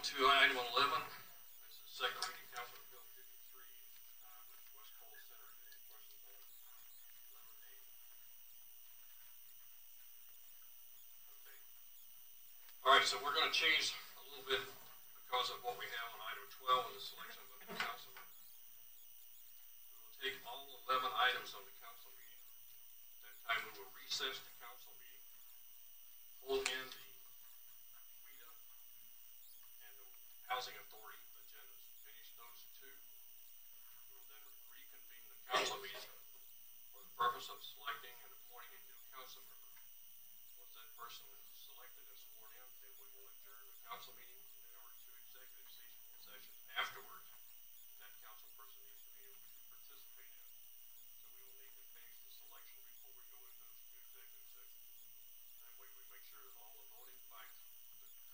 to item 11. This is second reading Council Bill 53 with West Cole Center. Any questions on 11A? Okay. All right, so we're going to change a little bit because of what we have on item 12 in the selection of the council member. We will take all 11 items of the council meeting. At that time, we will recess the council meeting, pull in the Housing Authority agendas, finish those two. We will then reconvene the council meeting for the purpose of selecting and appointing a new council member. Once that person is selected and sworn in, then we will adjourn the council meeting, and there are 2 executive sessions afterwards that council person needs to be able to participate in. So we will need to finish the selection before we go into those 2 executive sessions. That way we make sure that all the voting by the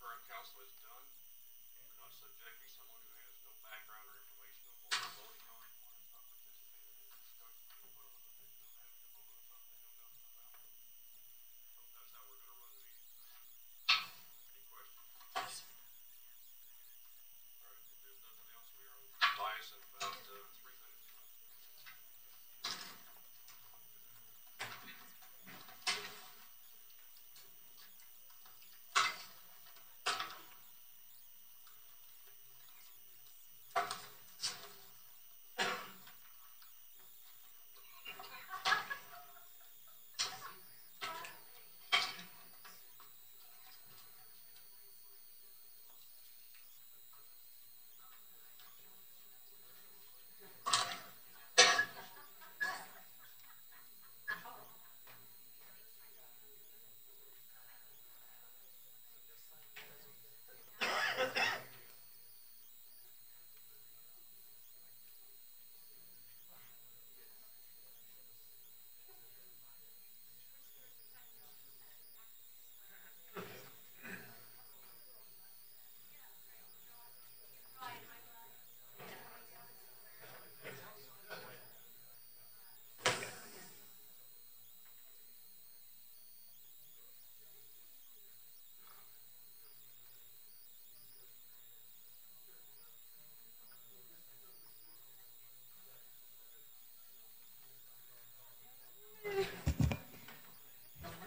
current council is done. Not subjecting someone who has no background or information on what they're voting on, or has not participated in the discussion, and put them in a position of having to vote on something they know nothing about. So that's how we're going to run the meeting. Any questions? All right, if there's nothing else, we are on bias in about 3 minutes.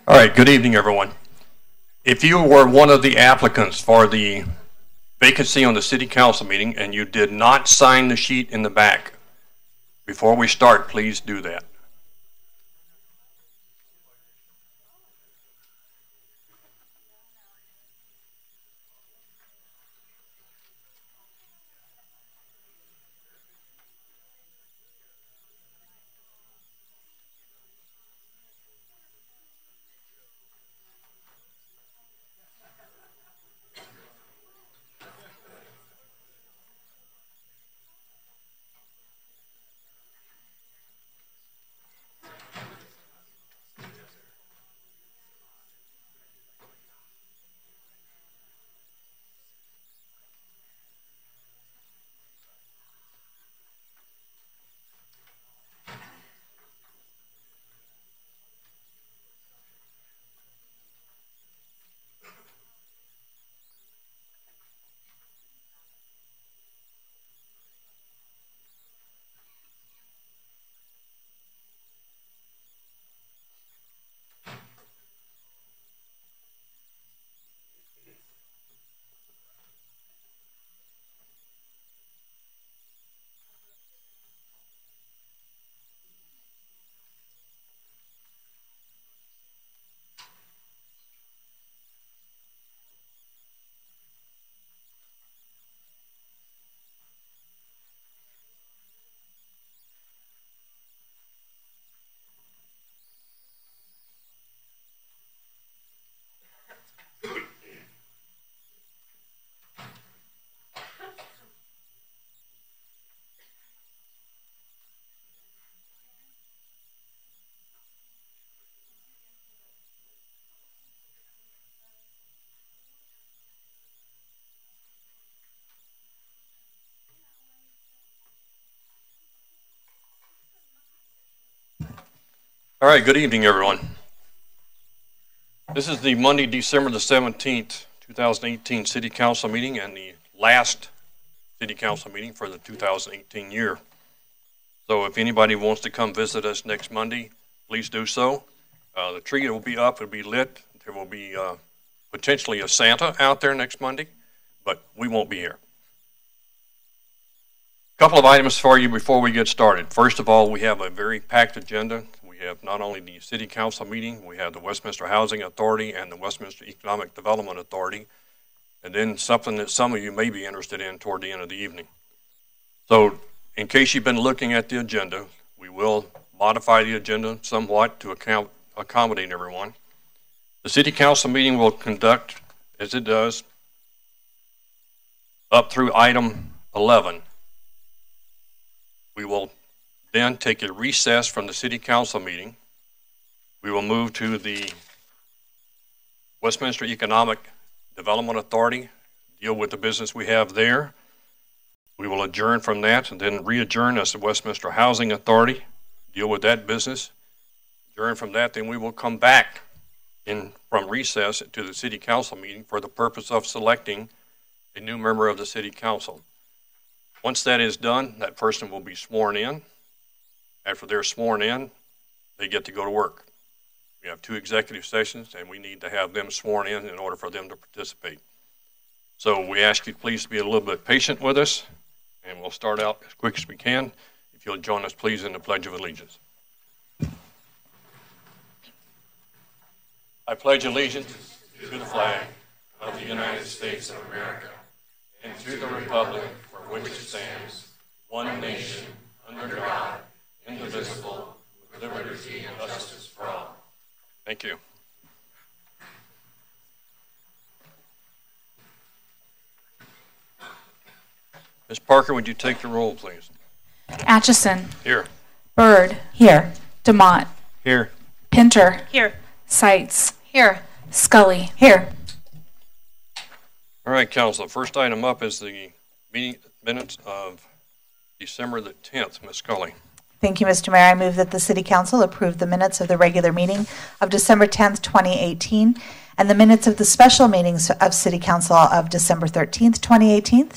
All right, good evening, everyone. If you were one of the applicants for the vacancy on the city council meeting and you did not sign the sheet in the back, before we start, please do that. All right, good evening, everyone. This is the Monday, December the 17th, 2018 City Council meeting and the last City Council meeting for the 2018 year. So if anybody wants to come visit us next Monday, please do so. The tree will be up, it'll be lit. There will be potentially a Santa out there next Monday, but we won't be here. A couple of items for you before we get started. First of all, we have a very packed agenda. We have not only the City Council meeting, we have the Westminster Housing Authority and the Westminster Economic Development Authority, and then something that some of you may be interested in toward the end of the evening. So in case you've been looking at the agenda, we will modify the agenda somewhat to accommodate everyone. The City Council meeting will conduct, as it does, up through item 11. We will then take a recess from the City Council meeting. We will move to the Westminster Economic Development Authority, deal with the business we have there. We will adjourn from that and then re-adjourn as the Westminster Housing Authority, deal with that business. Adjourn from that, then we will come back in from recess to the City Council meeting for the purpose of selecting a new member of the City Council. Once that is done, that person will be sworn in. After they're sworn in, they get to go to work. We have 2 executive sessions, and we need to have them sworn in order for them to participate. So we ask you please to be a little bit patient with us, and we'll start out as quick as we can. If you'll join us, please, in the Pledge of Allegiance. I pledge allegiance to the flag of the United States of America and to the republic for which it stands, one nation, under God, indivisible, with liberty and justice for all. Thank you. Ms. Parker, would you take the roll, please? Atchison. Here. Bird. Here. DeMott. Here. Pinter. Here. Seitz. Here. Scully. Here. All right, Council. First item up is the meeting minutes of December the 10th. Ms. Scully. Thank you, Mr. Mayor. I move that the City Council approve the minutes of the regular meeting of December 10th, 2018, and the minutes of the special meetings of City Council of December 13th, 2018,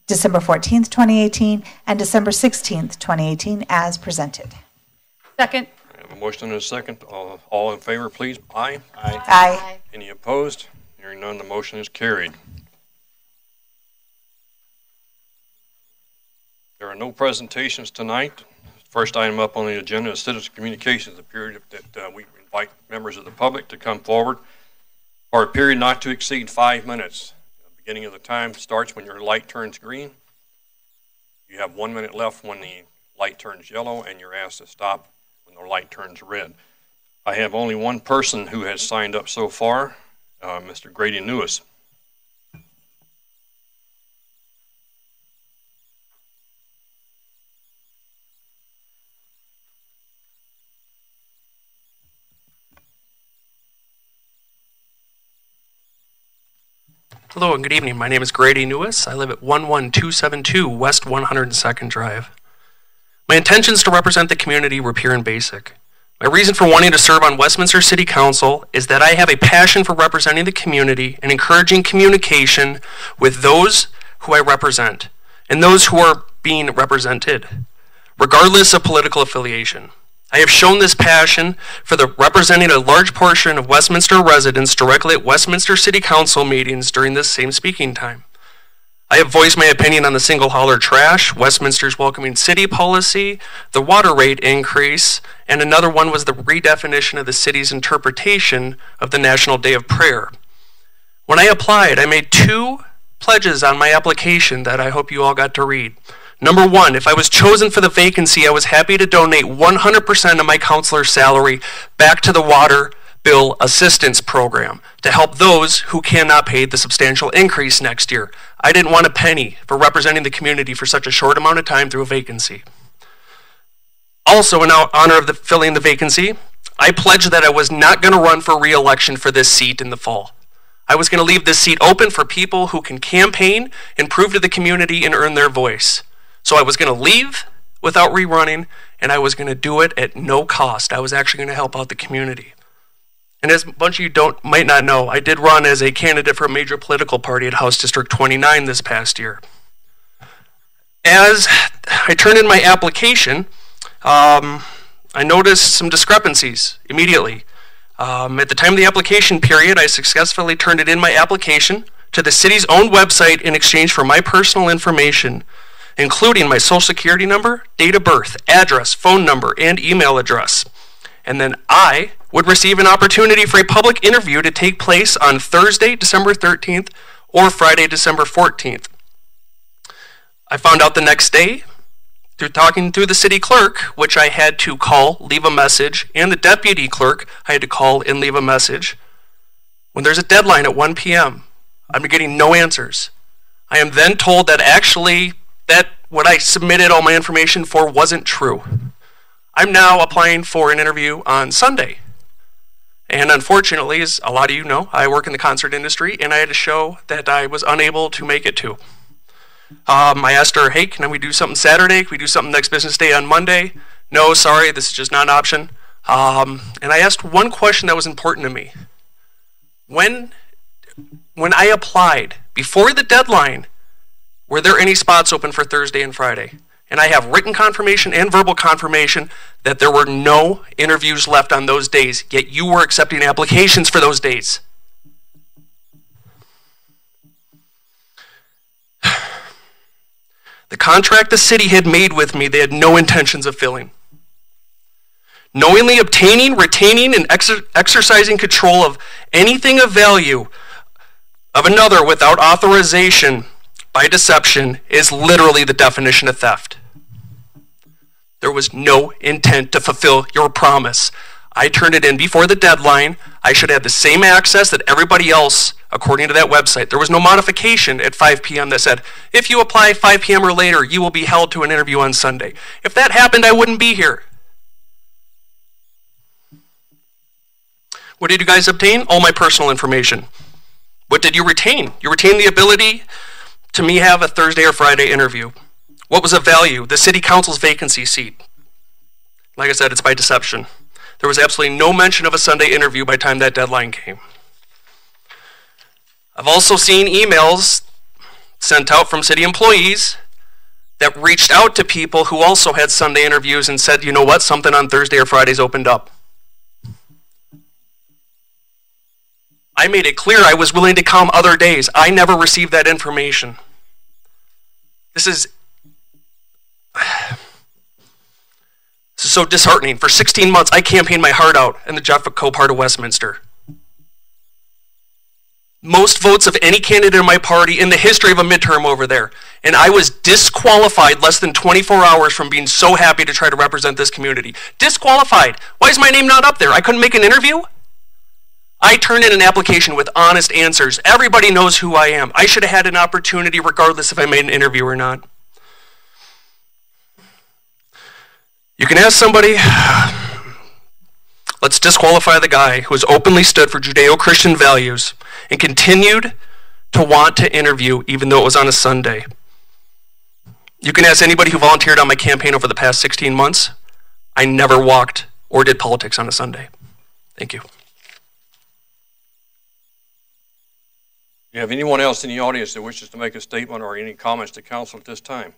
December 14th, 2018, and December 16th, 2018, as presented. Second. I have a motion and a second. All in favor, please. Aye. Aye. Aye. Any opposed? Hearing none, the motion is carried. There are no presentations tonight. First item up on the agenda is citizen communications, a period that we invite members of the public to come forward for a period not to exceed 5 minutes. The beginning of the time starts when your light turns green. You have 1 minute left when the light turns yellow, and you're asked to stop when the light turns red. I have only one person who has signed up so far, Mr. Grady Lewis. Hello and good evening. My name is Grady Lewis. I live at 11272 West 102nd Drive. My intentions to represent the community were pure and basic. My reason for wanting to serve on Westminster City Council is that I have a passion for representing the community and encouraging communication with those who I represent and those who are being represented, regardless of political affiliation. I have shown this passion for representing a large portion of Westminster residents directly at Westminster City Council meetings during this same speaking time. I have voiced my opinion on the single hauler trash, Westminster's welcoming city policy, the water rate increase, and another one was the redefinition of the city's interpretation of the National Day of Prayer. When I applied, I made 2 pledges on my application that I hope you all got to read. Number 1, if I was chosen for the vacancy, I was happy to donate 100% of my counselor's salary back to the water bill assistance program to help those who cannot pay the substantial increase next year. I didn't want a penny for representing the community for such a short amount of time through a vacancy. Also, in honor of filling the vacancy, I pledged that I was not going to run for re-election for this seat in the fall. I was going to leave this seat open for people who can campaign and prove to the community and earn their voice. So I was going to leave without rerunning, and I was going to do it at no cost. I was actually going to help out the community. And as a bunch of you might not know, I did run as a candidate for a major political party at House District 29 this past year. As I turned in my application, I noticed some discrepancies immediately. At the time of the application period, I successfully turned in my application to the city's own website in exchange for my personal information, including my social security number, date of birth, address, phone number, and email address. And then I would receive an opportunity for a public interview to take place on Thursday, December 13th, or Friday, December 14th. I found out the next day through talking to the city clerk, which I had to call, leave a message, and the deputy clerk, I had to call and leave a message. When there's a deadline at 1 p.m., I'm getting no answers. I am then told that actually that what I submitted all my information for wasn't true. I'm now applying for an interview on Sunday. And unfortunately, as a lot of you know, I work in the concert industry, and I had a show that I was unable to make it to. I asked her, hey, can we do something Saturday? Can we do something next business day on Monday? No, sorry, this is just not an option. And I asked one question that was important to me. When I applied, before the deadline, were there any spots open for Thursday and Friday? And I have written confirmation and verbal confirmation that there were no interviews left on those days, yet you were accepting applications for those days. The contract the city had made with me, they had no intentions of filling. Knowingly obtaining, retaining, and exercising control of anything of value of another without authorization by deception is literally the definition of theft. There was no intent to fulfill your promise. I turned it in before the deadline. I should have the same access that everybody else, according to that website. There was no modification at 5 p.m. that said, if you apply 5 p.m. or later, you will be held to an interview on Sunday. If that happened, I wouldn't be here. What did you guys obtain? All my personal information. What did you retain? You retained the ability to me have a Thursday or Friday interview. What was of value? The city council's vacancy seat. Like I said, it's by deception. There was absolutely no mention of a Sunday interview by the time that deadline came. I've also seen emails sent out from city employees that reached out to people who also had Sunday interviews and said, you know what, something on Thursday or Fridays opened up. I made it clear I was willing to come other days. I never received that information. This is so disheartening. For 16 months, I campaigned my heart out in the Jeffco part of Westminster. Most votes of any candidate in my party in the history of a midterm over there. And I was disqualified less than 24 hours from being so happy to try to represent this community. Disqualified. Why is my name not up there? I couldn't make an interview? I turned in an application with honest answers. Everybody knows who I am. I should have had an opportunity regardless if I made an interview or not. You can ask somebody, let's disqualify the guy who has openly stood for Judeo-Christian values and continued to want to interview even though it was on a Sunday. You can ask anybody who volunteered on my campaign over the past 16 months. I never walked or did politics on a Sunday. Thank you. Do you have anyone else in the audience that wishes to make a statement or any comments to council at this time?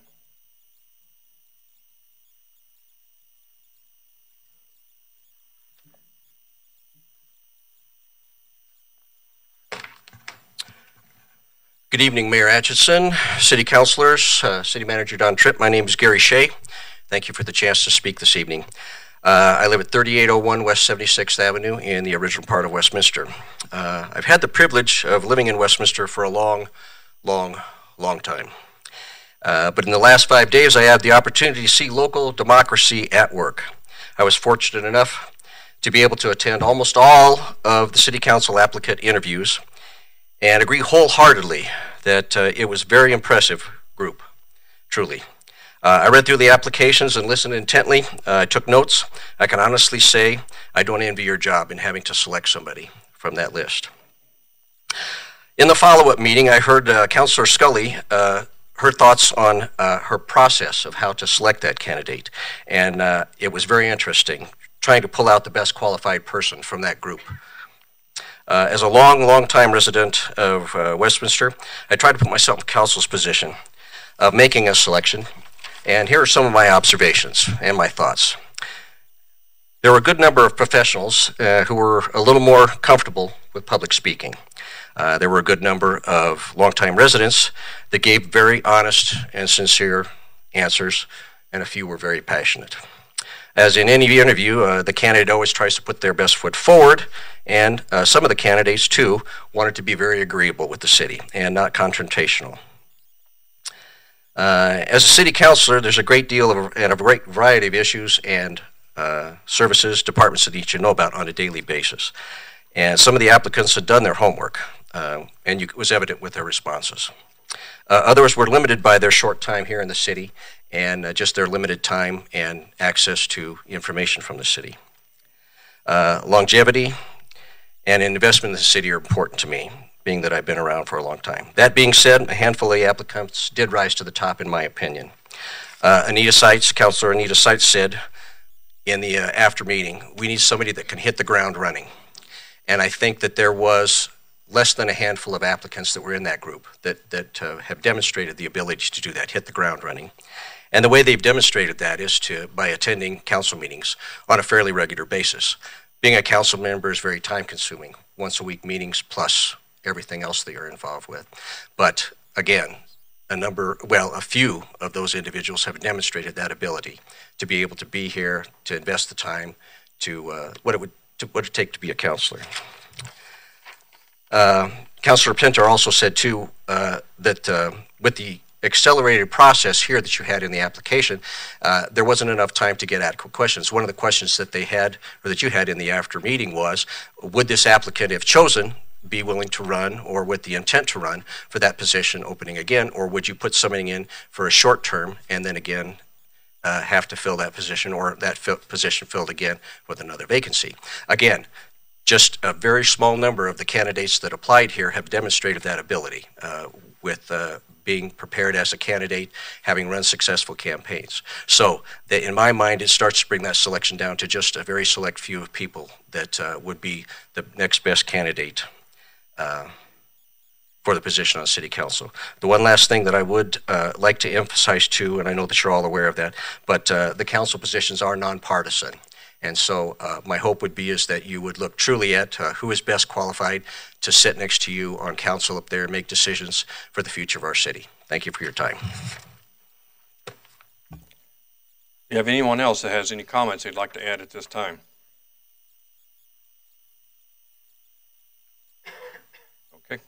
Good evening, Mayor Atchison, City Councilors, City Manager Don Tripp. My name is Gary Shea. Thank you for the chance to speak this evening. I live at 3801 West 76th Avenue in the original part of Westminster. I've had the privilege of living in Westminster for a long time. But in the last 5 days, I had the opportunity to see local democracy at work. I was fortunate enough to be able to attend almost all of the City Council applicant interviews and agree wholeheartedly that it was a very impressive group, truly. I read through the applications and listened intently. I took notes. I can honestly say I don't envy your job in having to select somebody from that list. In the follow-up meeting, I heard Councilor Scully, her thoughts on her process of how to select that candidate. And it was very interesting, trying to pull out the best qualified person from that group. As a long time resident of Westminster, I tried to put myself in council's position of making a selection, and here are some of my observations and my thoughts. There were a good number of professionals who were a little more comfortable with public speaking. There were a good number of longtime residents that gave very honest and sincere answers, and a few were very passionate. As in any interview, the candidate always tries to put their best foot forward, and some of the candidates, too, wanted to be very agreeable with the city and not confrontational. As a city councilor, there's a great deal of, and a great variety of issues and services, departments that you need to know about on a daily basis. And some of the applicants had done their homework, and it was evident with their responses. Others were limited by their short time here in the city and just their limited time and access to information from the city. Longevity and investment in the city are important to me, being that I've been around for a long time. That being said, a handful of applicants did rise to the top, in my opinion. Councilor Anita Seitz said in the after meeting, we need somebody that can hit the ground running. And I think that there was less than a handful of applicants that were in that group that have demonstrated the ability to do that, hit the ground running. And the way they've demonstrated that is by attending council meetings on a fairly regular basis. Being a council member is very time consuming, once a week meetings plus everything else that you're involved with. But again, a few of those individuals have demonstrated that ability to be able to be here, to invest the time, to what it would take to be a councilor. Councilor Pinter also said too that with the accelerated process here that you had in the application, there wasn't enough time to get adequate questions. One of the questions that they had, or that you had in the after meeting was, would this applicant, if chosen, be willing to run or with the intent to run for that position opening again, or would you put somebody in for a short term and then again have to fill that position, or that position filled again with another vacancy? Again, just a very small number of the candidates that applied here have demonstrated that ability with being prepared as a candidate, having run successful campaigns. So in my mind, it starts to bring that selection down to just a very select few of people that would be the next best candidate for the position on City Council. The one last thing that I would like to emphasize too, and I know that you're all aware of that, but the council positions are nonpartisan. And so my hope would be is that you would look truly at who is best qualified to sit next to you on council up there and make decisions for the future of our city. Thank you for your time. Do you have anyone else that has any comments they'd like to add at this time? Okay.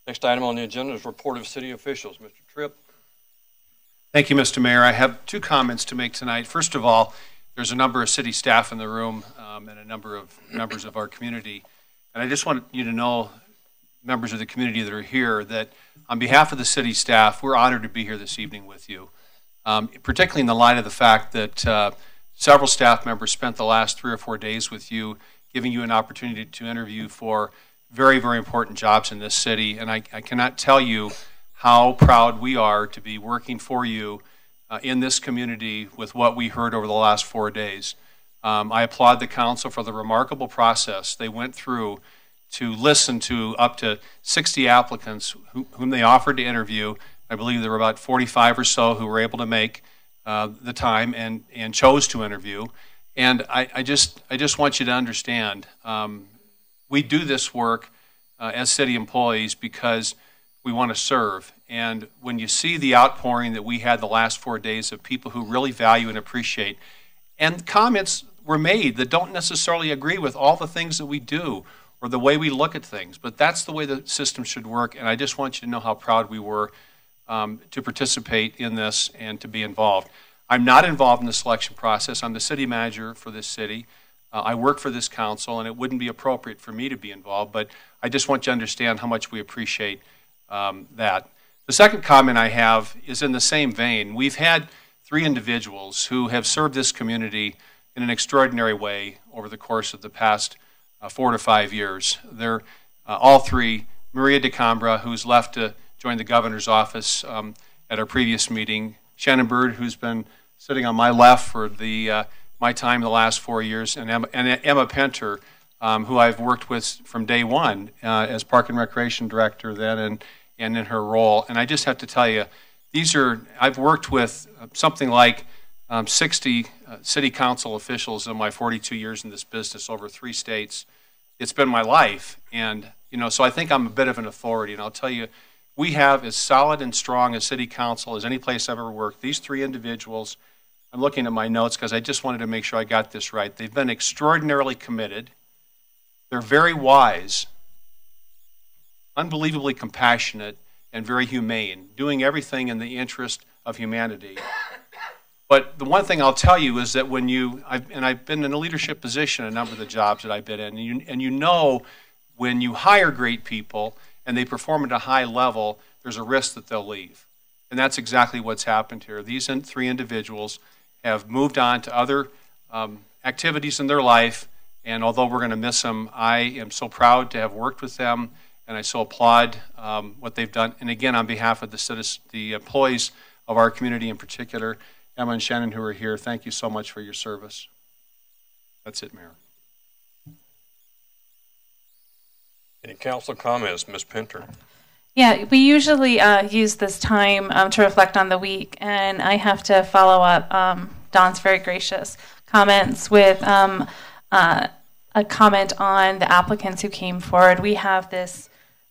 Next item on the agenda is report of city officials. Mr. Tripp. Thank you, Mr. Mayor. I have two comments to make tonight. First of all, there's a number of city staff in the room and a number of members of our community. And I just want you to know, members of the community that are here, that on behalf of the city staff, we're honored to be here this evening with you, particularly in the light of the fact that several staff members spent the last 3 or 4 days with you, giving you an opportunity to interview for very, very important jobs in this city. And I cannot tell you how proud we are to be working for you in this community with what we heard over the last 4 days. I applaud the council for the remarkable process they went through to listen to up to 60 applicants whom they offered to interview. I believe there were about 45 or so who were able to make the time and chose to interview. And I just want you to understand, we do this work as city employees because we want to serve. And when you see the outpouring that we had the last 4 days of people who really value and appreciate, and comments were made that don't necessarily agree with all the things that we do or the way we look at things, but that's the way the system should work. And I just want you to know how proud we were to participate in this and to be involved. I'm not involved in the selection process. I'm the city manager for this city. I work for this council, and it wouldn't be appropriate for me to be involved, but I just want you to understand how much we appreciate that. The second comment I have is in the same vein. We've had 3 individuals who have served this community in an extraordinary way over the course of the past 4 to 5 years. They're all 3, Maria DeCambra, who's left to join the governor's office at our previous meeting, Shannon Bird, who's been sitting on my left for my time in the last 4 years, and Emma Pinter, who I've worked with from day one as Park and Recreation Director then and in her role. And I just have to tell you, I've worked with something like 60 city council officials in my 42 years in this business over 3 states. It's been my life. And, so I think I'm a bit of an authority. And I'll tell you, we have as solid and strong a city council as any place I've ever worked. These 3 individuals, I'm looking at my notes because I just wanted to make sure I got this right. They've been extraordinarily committed. They're very wise, unbelievably compassionate, and very humane, doing everything in the interest of humanity. But the one thing I'll tell you is that I've been in a leadership position in a number of the jobs that I've been in, and you know when you hire great people and they perform at a high level, there's a risk that they'll leave. And that's exactly what's happened here. These 3 individuals have moved on to other activities in their life, and although we're going to miss them, I am so proud to have worked with them, and I so applaud what they've done. And again, on behalf of the employees of our community in particular, Emma and Shannon who are here, thank you so much for your service. That's it, Mayor. Any council comments, Ms. Pinter? Yeah, we usually use this time to reflect on the week, and I have to follow up Don's very gracious comments with a comment on the applicants who came forward. We have this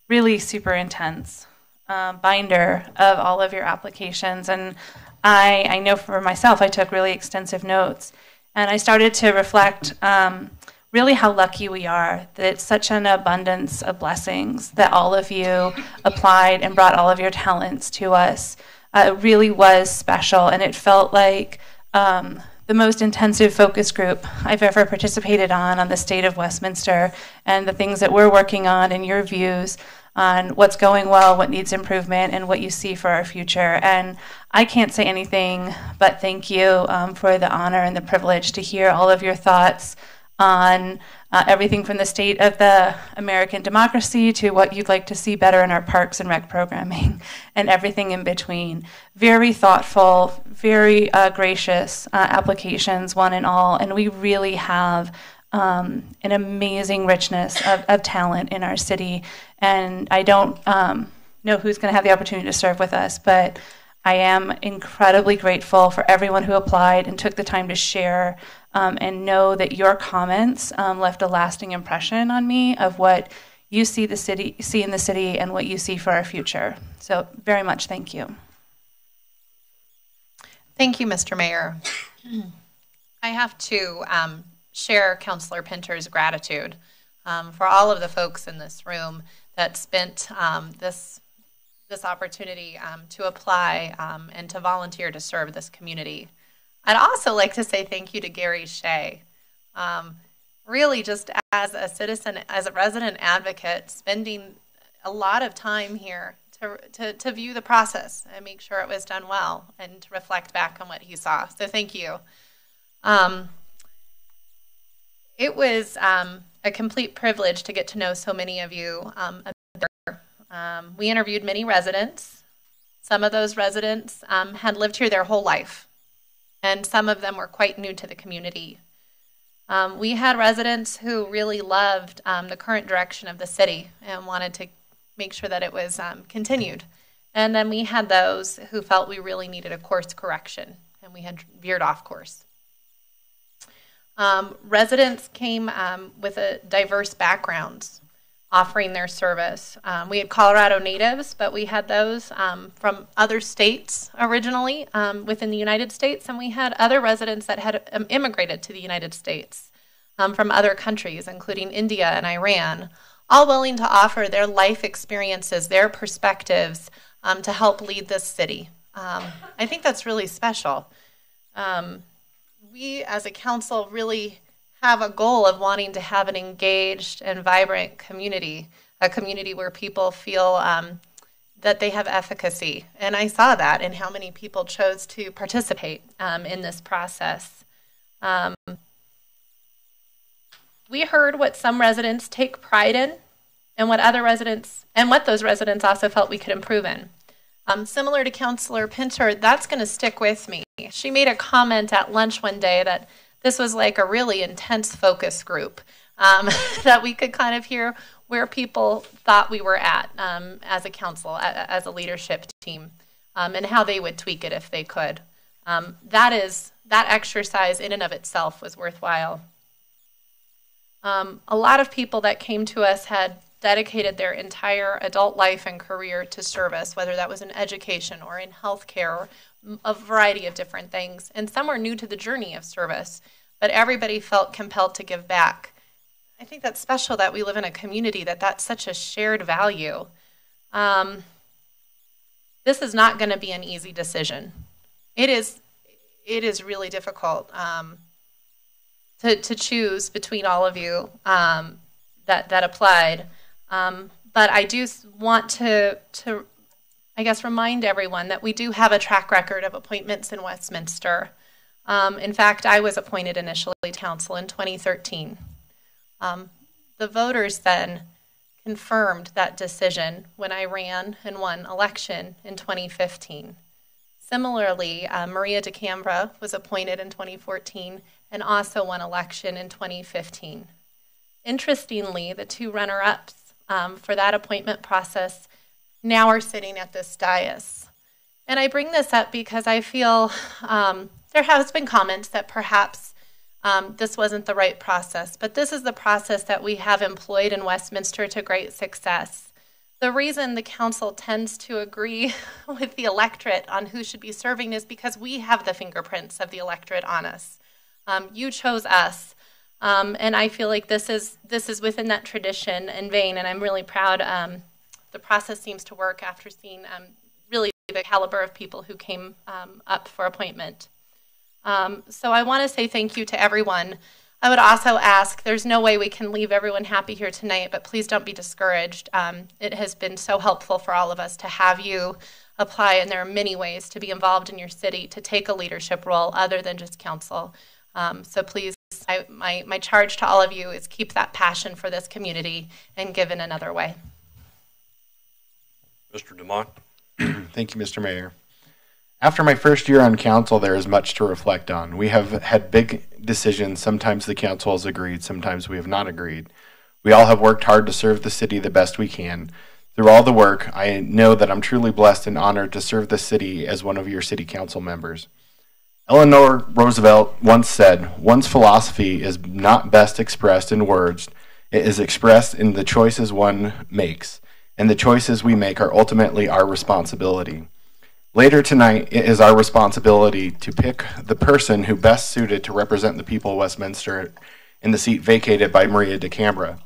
really super intense binder of all of your applications, and I know for myself I took really extensive notes, and I started to reflect really how lucky we are that it's such an abundance of blessings that all of you applied and brought all of your talents to us. It really was special, and it felt like the most intensive focus group I've ever participated on the state of Westminster, and the things that we're working on and your views on what's going well, what needs improvement, and what you see for our future. And I can't say anything but thank you for the honor and the privilege to hear all of your thoughts on everything from the state of the American democracy to what you'd like to see better in our parks and rec programming and everything in between. Very thoughtful, very gracious applications, one and all, and we really have an amazing richness of talent in our city. And I don't know who's going to have the opportunity to serve with us, but I am incredibly grateful for everyone who applied and took the time to share, and know that your comments left a lasting impression on me of what you see in the city and what you see for our future. So very much thank you. Thank you, Mr. Mayor. I have to share Councilor Pinter's gratitude for all of the folks in this room that spent this opportunity to apply and to volunteer to serve this community. I'd also like to say thank you to Gary Shea. Really just as a citizen, as a resident advocate, spending a lot of time here to view the process and make sure it was done well and to reflect back on what he saw. So thank you. It was a complete privilege to get to know so many of you. We interviewed many residents. Some of those residents had lived here their whole life, and some of them were quite new to the community. We had residents who really loved the current direction of the city and wanted to make sure that it was continued. And then we had those who felt we really needed a course correction, and we had veered off course. Residents came with diverse backgrounds offering their service. We had Colorado natives, but we had those from other states originally within the United States, and we had other residents that had immigrated to the United States from other countries, including India and Iran, all willing to offer their life experiences, their perspectives to help lead this city. I think that's really special. We as a council really have a goal of wanting to have an engaged and vibrant community, a community where people feel that they have efficacy. And I saw that in how many people chose to participate in this process. We heard what some residents take pride in and what those residents also felt we could improve in. Similar to Councilor Pinter, that's going to stick with me. She made a comment at lunch one day that this was like a really intense focus group. that we could kind of hear where people thought we were at as a council, as a leadership team, and how they would tweak it if they could. That exercise in and of itself was worthwhile. A lot of people that came to us had dedicated their entire adult life and career to service, whether that was in education or in healthcare or a variety of different things. And some were new to the journey of service, but everybody felt compelled to give back. I think that's special that we live in a community that's such a shared value. This is not going to be an easy decision. It is really difficult to choose between all of you that applied. But I do want to I guess, remind everyone that we do have a track record of appointments in Westminster. In fact, I was appointed initially council in 2013. The voters then confirmed that decision when I ran and won election in 2015. Similarly, Maria DeCambra was appointed in 2014 and also won election in 2015. Interestingly, the two runner-ups for that appointment process now are sitting at this dais. And I bring this up because I feel there has been comments that perhaps this wasn't the right process, but this is the process that we have employed in Westminster to great success. The reason the council tends to agree with the electorate on who should be serving is because we have the fingerprints of the electorate on us. You chose us, and I feel like this is within that tradition and vein, and I'm really proud. The process seems to work after seeing really the caliber of people who came up for appointment. So I want to say thank you to everyone. I would also ask, there's no way we can leave everyone happy here tonight, but please don't be discouraged. It has been so helpful for all of us to have you apply, and there are many ways to be involved in your city, to take a leadership role other than just council. So please, my charge to all of you is keep that passion for this community and give in another way. Mr. Dumont. Thank you, Mr. Mayor. After my first year on council, there is much to reflect on. We have had big decisions. Sometimes the council has agreed, sometimes we have not agreed. We all have worked hard to serve the city the best we can. Through all the work, I know that I'm truly blessed and honored to serve the city as one of your city council members. Eleanor Roosevelt once said, "One's philosophy is not best expressed in words. It is expressed in the choices one makes, and the choices we make are ultimately our responsibility." Later tonight, it is our responsibility to pick the person who best suited to represent the people of Westminster in the seat vacated by Maria DeCambra.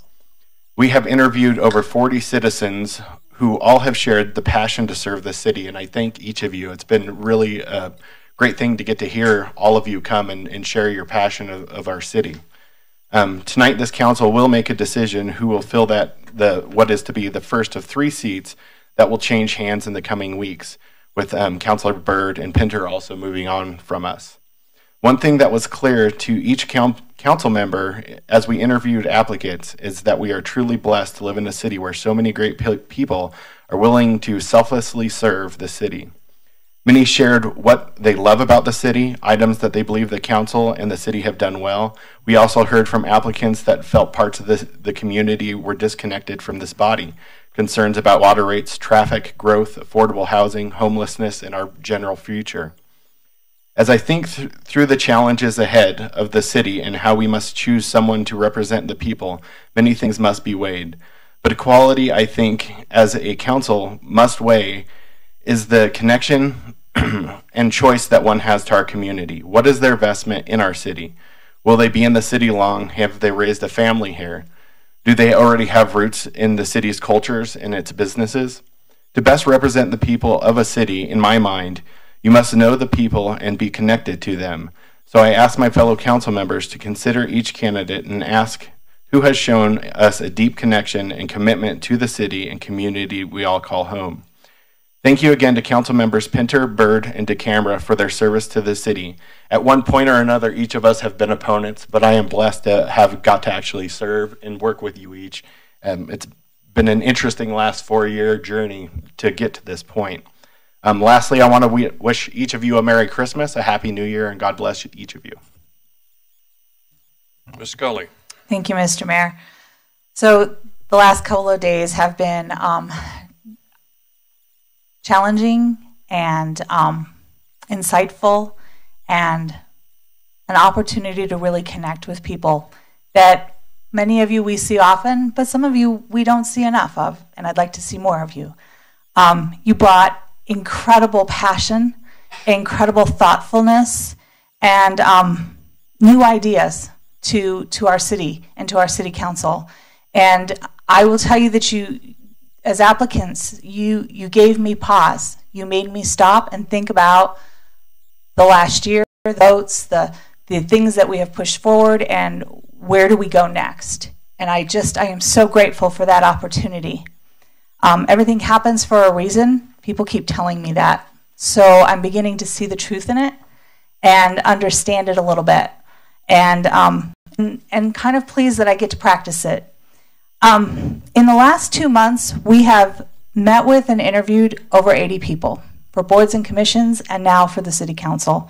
We have interviewed over 40 citizens who all have shared the passion to serve the city, and I thank each of you. It's been really a great thing to get to hear all of you come and share your passion of our city. Tonight, this council will make a decision who will fill what is to be the first of 3 seats that will change hands in the coming weeks, with Councilor Byrd and Pinter also moving on from us. One thing that was clear to each council member as we interviewed applicants is that we are truly blessed to live in a city where so many great people are willing to selflessly serve the city. Many shared what they love about the city, items that they believe the council and the city have done well. We also heard from applicants that felt parts of the community were disconnected from this body. Concerns about water rates, traffic, growth, affordable housing, homelessness, and our general future. As I think through the challenges ahead of the city and how we must choose someone to represent the people, many things must be weighed. But a quality I think as a council must weigh is the connection and choice that one has to our community. What is their investment in our city? Will they be in the city long? Have they raised a family here? Do they already have roots in the city's cultures and its businesses? To best represent the people of a city, in my mind, you must know the people and be connected to them. So I ask my fellow council members to consider each candidate and ask who has shown us a deep connection and commitment to the city and community we all call home. Thank you again to council members Pinter, Byrd, and DeCambra for their service to the city. At one point or another, each of us have been opponents, but I am blessed to have got to actually serve and work with you each. It's been an interesting last 4-year journey to get to this point. Lastly, I want to wish each of you a Merry Christmas, a Happy New Year, and God bless each of you. Ms. Scully. Thank you, Mr. Mayor. So the last couple of days have been challenging and insightful, and an opportunity to really connect with people that many of you we see often, but some of you we don't see enough of, and I'd like to see more of you. You brought incredible passion, incredible thoughtfulness, and new ideas to our city and to our city council. And I will tell you that you, as applicants, you gave me pause. You made me stop and think about the last year, the votes, the things that we have pushed forward, and where do we go next. And I am so grateful for that opportunity. Everything happens for a reason. People keep telling me that. So I'm beginning to see the truth in it and understand it a little bit. And kind of pleased that I get to practice it. In the last 2 months, we have met with and interviewed over 80 people for boards and commissions, and now for the city council.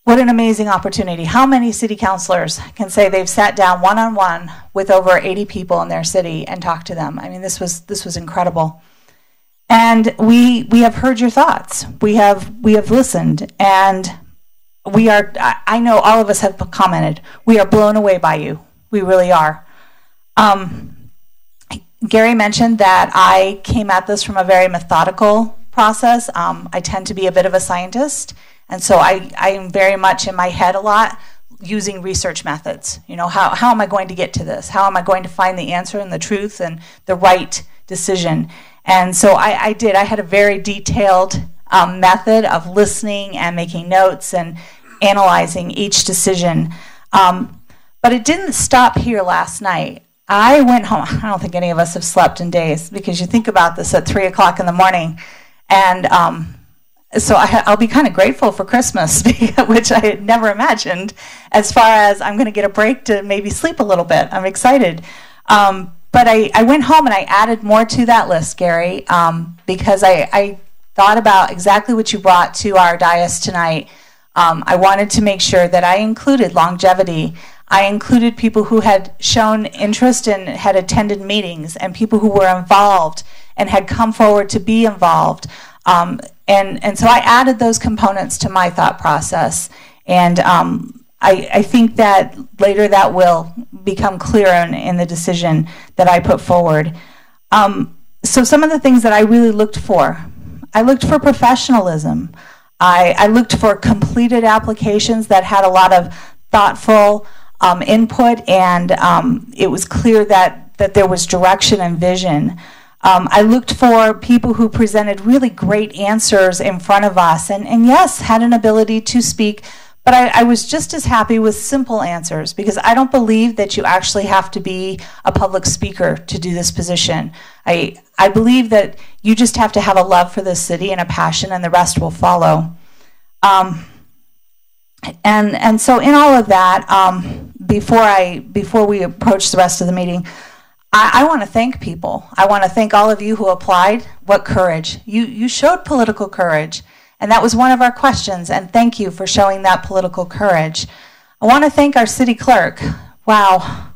What an amazing opportunity. How many city councilors can say they've sat down one-on-one with over 80 people in their city and talked to them? I mean, this was incredible. And we have heard your thoughts. We have listened, and I know all of us have commented, we are blown away by you. We really are. Gary mentioned that I came at this from a very methodical process. I tend to be a bit of a scientist, and so I am very much in my head a lot using research methods. You know, how am I going to get to this? How am I going to find the answer and the truth and the right decision? And so I did. I had a very detailed method of listening and making notes and analyzing each decision. But it didn't stop here last night. I went home. I don't think any of us have slept in days, because you think about this at 3 o'clock in the morning. And so I'll be kind of grateful for Christmas, which I had never imagined, as far as I'm going to get a break to maybe sleep a little bit. I'm excited. But I went home and I added more to that list, Gary, because I thought about exactly what you brought to our dais tonight. I wanted to make sure that I included longevity. I included people who had shown interest and had attended meetings, and people who were involved and had come forward to be involved. And so I added those components to my thought process. And I think that later that will become clear in the decision that I put forward. So some of the things that I really looked for, I looked for professionalism. I looked for completed applications that had a lot of thoughtful input, and it was clear that there was direction and vision. I looked for people who presented really great answers in front of us, and yes, had an ability to speak, but I was just as happy with simple answers, because I don't believe that you actually have to be a public speaker to do this position. I believe that you just have to have a love for this city and a passion, and the rest will follow. And so in all of that, before we approach the rest of the meeting, I want to thank people. I want to thank all of you who applied. What courage. You showed political courage, and that was one of our questions, and thank you for showing that political courage. I want to thank our city clerk. Wow,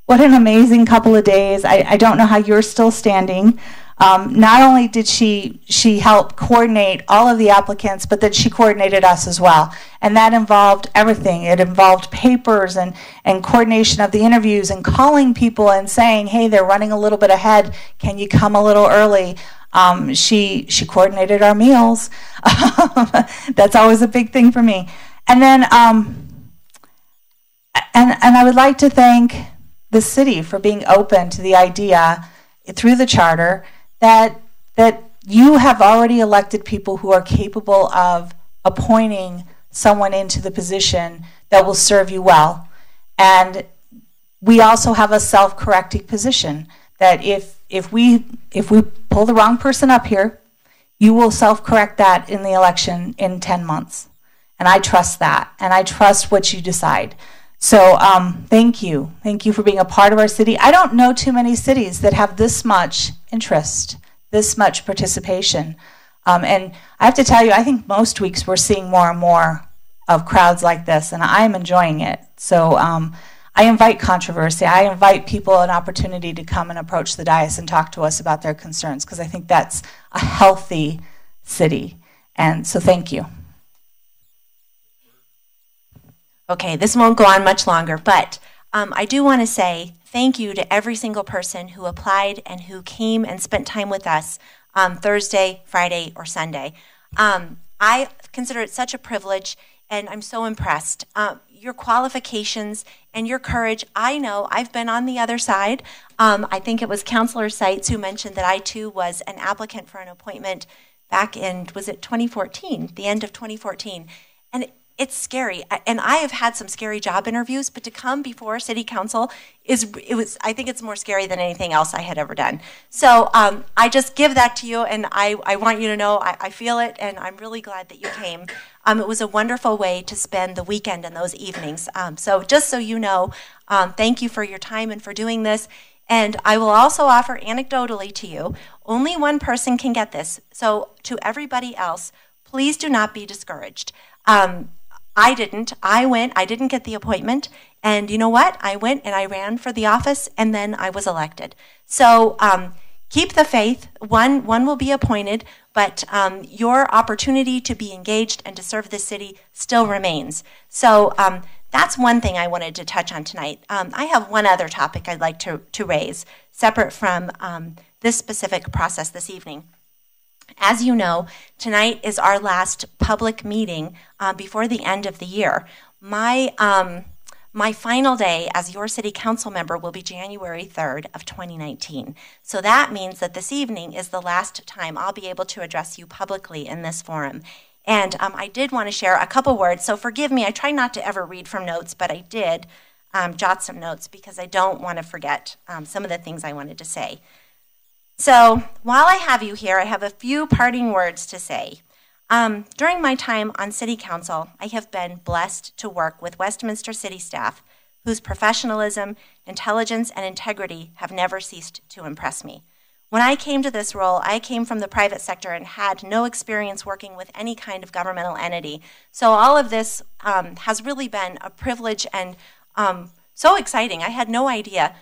what an amazing couple of days. I don't know how you're still standing. Not only did she help coordinate all of the applicants, but that she coordinated us as well. And that involved everything. It involved papers and coordination of the interviews and calling people and saying, hey, they're running a little bit ahead. Can you come a little early? She coordinated our meals. That's always a big thing for me. And then, and I would like to thank the city for being open to the idea through the charter that you have already elected people who are capable of appointing someone into the position that will serve you well. And we also have a self-correcting position that if we pull the wrong person up here, you will self-correct that in the election in 10 months. And I trust that, and I trust what you decide. So thank you. Thank you for being a part of our city. I don't know too many cities that have this much interest, this much participation. And I have to tell you, I think most weeks we're seeing more and more of crowds like this, and I'm enjoying it. So I invite controversy. I invite people an opportunity to come and approach the dais and talk to us about their concerns, because I think that's a healthy city. And so thank you. Okay, this won't go on much longer, but I do want to say thank you to every single person who applied and who came and spent time with us Thursday, Friday, or Sunday. I consider it such a privilege, and I'm so impressed. Your qualifications and your courage, I know I've been on the other side. I think it was Councilor Seitz who mentioned that I too was an applicant for an appointment back in, was it 2014, the end of 2014. And it's scary, and I have had some scary job interviews, but to come before City Council I think it's more scary than anything else I had ever done. So I just give that to you, and I want you to know I feel it, and I'm really glad that you came. It was a wonderful way to spend the weekend and those evenings. So just so you know, thank you for your time and for doing this. And I will also offer anecdotally to you, only one person can get this. So to everybody else, please do not be discouraged. I didn't. I went. I didn't get the appointment. And you know what? I went and I ran for the office, and then I was elected. So keep the faith. One will be appointed, but your opportunity to be engaged and to serve the city still remains. So that's one thing I wanted to touch on tonight. I have one other topic I'd like to raise, separate from this specific process this evening. As you know, tonight is our last public meeting before the end of the year. My final day as your city council member will be January 3rd of 2019. So that means that this evening is the last time I'll be able to address you publicly in this forum. And I did want to share a couple words, so forgive me. I try not to ever read from notes, but I did jot some notes because I don't want to forget some of the things I wanted to say. So while I have you here, I have a few parting words to say. During my time on City Council, I have been blessed to work with Westminster City staff whose professionalism, intelligence, and integrity have never ceased to impress me. When I came to this role, I came from the private sector and had no experience working with any kind of governmental entity. So all of this has really been a privilege and so exciting. I had no idea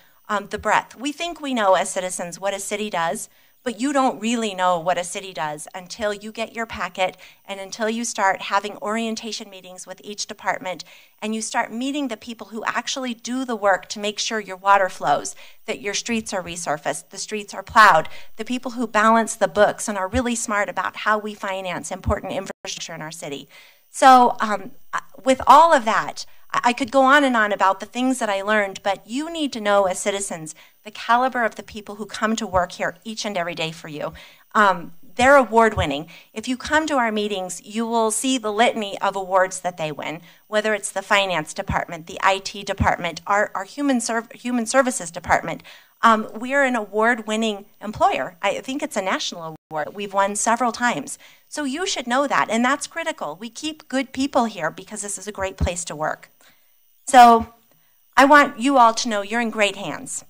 the breadth. We think we know as citizens what a city does, but you don't really know what a city does until you get your packet and until you start having orientation meetings with each department and you start meeting the people who actually do the work to make sure your water flows, that your streets are resurfaced, the streets are plowed, the people who balance the books and are really smart about how we finance important infrastructure in our city. So with all of that, I could go on and on about the things that I learned, but you need to know as citizens the caliber of the people who come to work here each and every day for you. They're award-winning. If you come to our meetings, you will see the litany of awards that they win, whether it's the finance department, the IT department, our human services department. We're an award-winning employer. I think it's a national award. We've won several times. So you should know that, and that's critical. We keep good people here because this is a great place to work. So I want you all to know you're in great hands.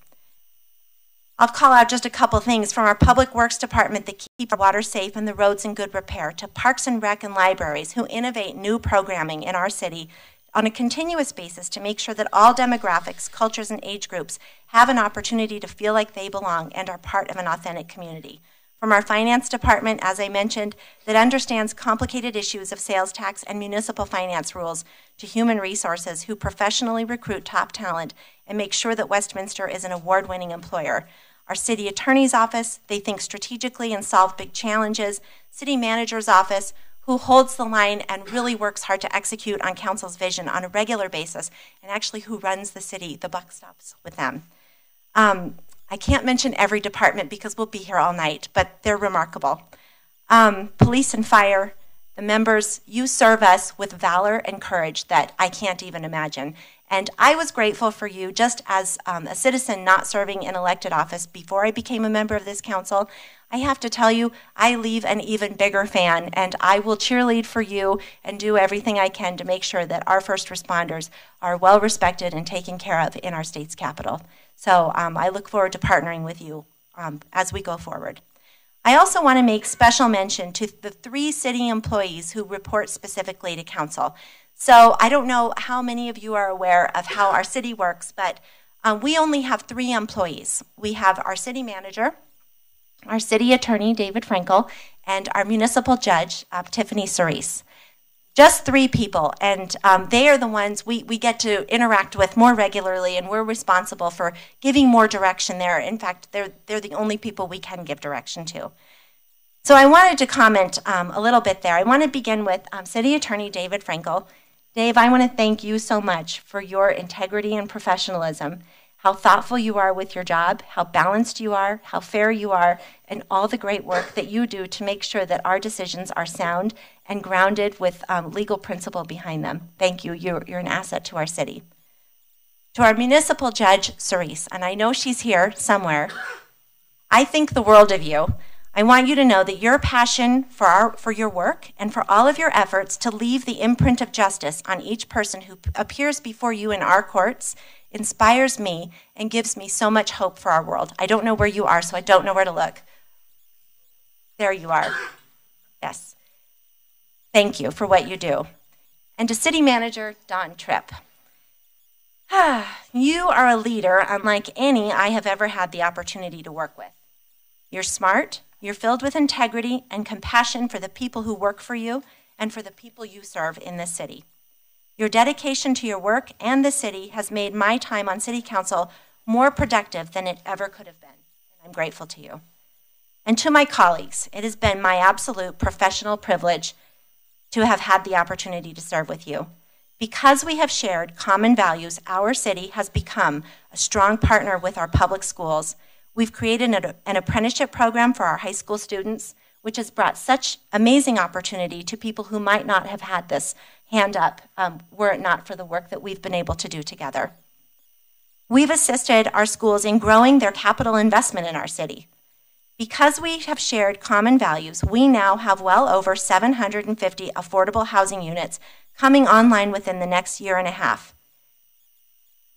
I'll call out just a couple things from our Public Works Department that keep our water safe and the roads in good repair, to Parks and Rec and libraries who innovate new programming in our city on a continuous basis to make sure that all demographics, cultures, and age groups have an opportunity to feel like they belong and are part of an authentic community. From our finance department, as I mentioned, that understands complicated issues of sales tax and municipal finance rules, to human resources who professionally recruit top talent and make sure that Westminster is an award-winning employer. Our city attorney's office, they think strategically and solve big challenges. City manager's office, who holds the line and really works hard to execute on council's vision on a regular basis, and actually who runs the city. The buck stops with them. I can't mention every department because we'll be here all night, but they're remarkable. Police and fire, the members, you serve us with valor and courage that I can't even imagine. And I was grateful for you just as a citizen not serving in elected office before I became a member of this council. I have to tell you, I leave an even bigger fan, and I will cheerlead for you and do everything I can to make sure that our first responders are well respected and taken care of in our state's capital. So I look forward to partnering with you as we go forward. I also want to make special mention to the 3 city employees who report specifically to council. So I don't know how many of you are aware of how our city works, but we only have 3 employees. We have our city manager, our city attorney, David Frankel, and our municipal judge, Tiffany Cerise. Just 3 people, and they are the ones we get to interact with more regularly, and we're responsible for giving more direction there. In fact, they're the only people we can give direction to. So I wanted to comment a little bit there. I want to begin with City Attorney David Frankel. Dave, I want to thank you so much for your integrity and professionalism, how thoughtful you are with your job, how balanced you are, how fair you are, and all the great work that you do to make sure that our decisions are sound and grounded with legal principle behind them. Thank you. You're an asset to our city. To our municipal judge, Cerise, and I know she's here somewhere, I think the world of you. I want you to know that your passion for your work and for all of your efforts to leave the imprint of justice on each person who appears before you in our courts inspires me and gives me so much hope for our world. I don't know where you are, so I don't know where to look. There you are. Yes. Thank you for what you do. And to City Manager Don Tripp. You are a leader unlike any I have ever had the opportunity to work with. You're smart. You're filled with integrity and compassion for the people who work for you and for the people you serve in this city. Your dedication to your work and the city has made my time on City Council more productive than it ever could have been, and I'm grateful to you. And to my colleagues, it has been my absolute professional privilege to have had the opportunity to serve with you. Because we have shared common values, our city has become a strong partner with our public schools. We've created an apprenticeship program for our high school students, which has brought such amazing opportunity to people who might not have had this hand up were it not for the work that we've been able to do together. We've assisted our schools in growing their capital investment in our city. Because we have shared common values, we now have well over 750 affordable housing units coming online within the next year and a half.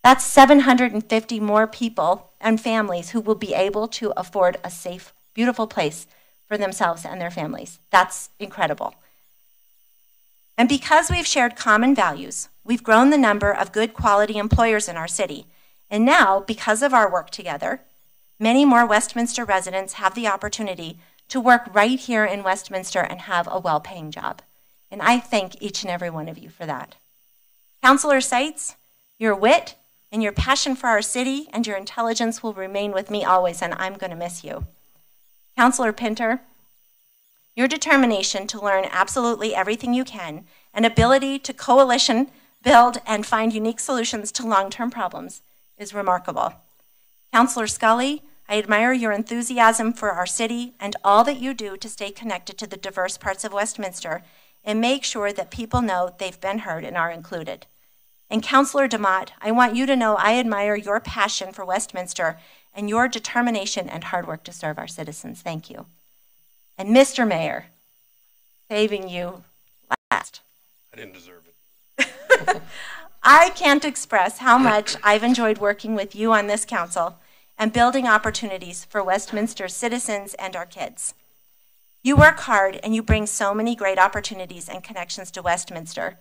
That's 750 more people and families who will be able to afford a safe, beautiful place for themselves and their families. That's incredible. And because we've shared common values, we've grown the number of good quality employers in our city. And now, because of our work together, many more Westminster residents have the opportunity to work right here in Westminster and have a well-paying job. And I thank each and every one of you for that. Councilor Seitz, your wit and your passion for our city and your intelligence will remain with me always, and I'm going to miss you. Councilor Pinter, your determination to learn absolutely everything you can and ability to coalition, build, and find unique solutions to long-term problems is remarkable. Councilor Scully, I admire your enthusiasm for our city and all that you do to stay connected to the diverse parts of Westminster and make sure that people know they've been heard and are included. And Councilor DeMott, I want you to know I admire your passion for Westminster and your determination and hard work to serve our citizens. Thank you. And Mr. Mayor, saving you last. I didn't deserve it. I can't express how much I've enjoyed working with you on this council and building opportunities for Westminster's citizens and our kids. You work hard and you bring so many great opportunities and connections to Westminster.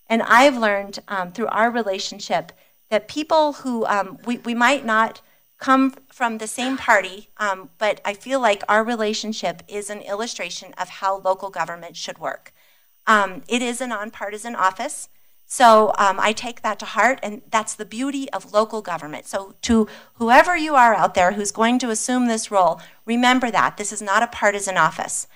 And I've learned through our relationship that people who, we might not come from the same party, but I feel like our relationship is an illustration of how local government should work. It is a nonpartisan office, so I take that to heart, and that's the beauty of local government. So to whoever you are out there who's going to assume this role, remember that. This is not a partisan office.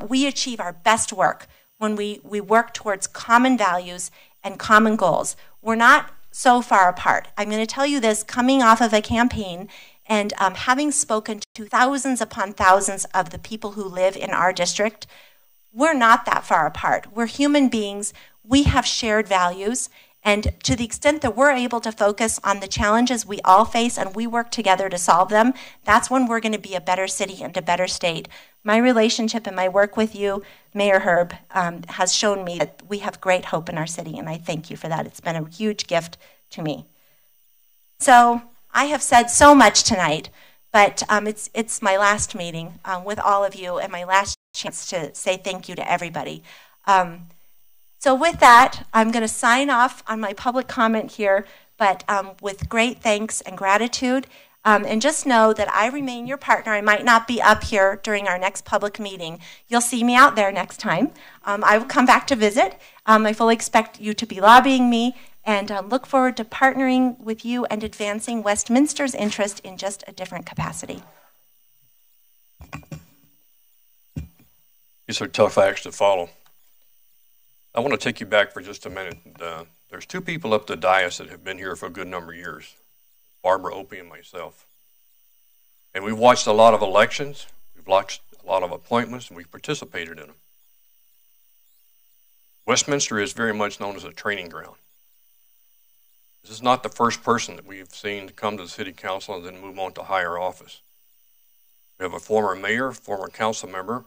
We achieve our best work when we work towards common values and common goals. We're not so far apart. I'm going to tell you this coming off of a campaign and having spoken to thousands upon thousands of the people who live in our district, we're not that far apart. We're human beings. We have shared values. And to the extent that we're able to focus on the challenges we all face and we work together to solve them, that's when we're going to be a better city and a better state. My relationship and my work with you, Mayor Herb, has shown me that we have great hope in our city, and I thank you for that. It's been a huge gift to me. So I have said so much tonight, but it's my last meeting with all of you and my last chance to say thank you to everybody. So with that, I'm going to sign off on my public comment here, but with great thanks and gratitude. And just know that I remain your partner. I might not be up here during our next public meeting. You'll see me out there next time. I will come back to visit. I fully expect you to be lobbying me, and look forward to partnering with you and advancing Westminster's interest in just a different capacity. These are tough acts to follow. I want to take you back for just a minute. There's two people up the dais that have been here for a good number of years, Barbara Opie and myself. And we've watched a lot of elections, we've watched a lot of appointments, and we've participated in them. Westminster is very much known as a training ground. This is not the first person that we've seen come to the city council and then move on to higher office. We have a former mayor, former council member,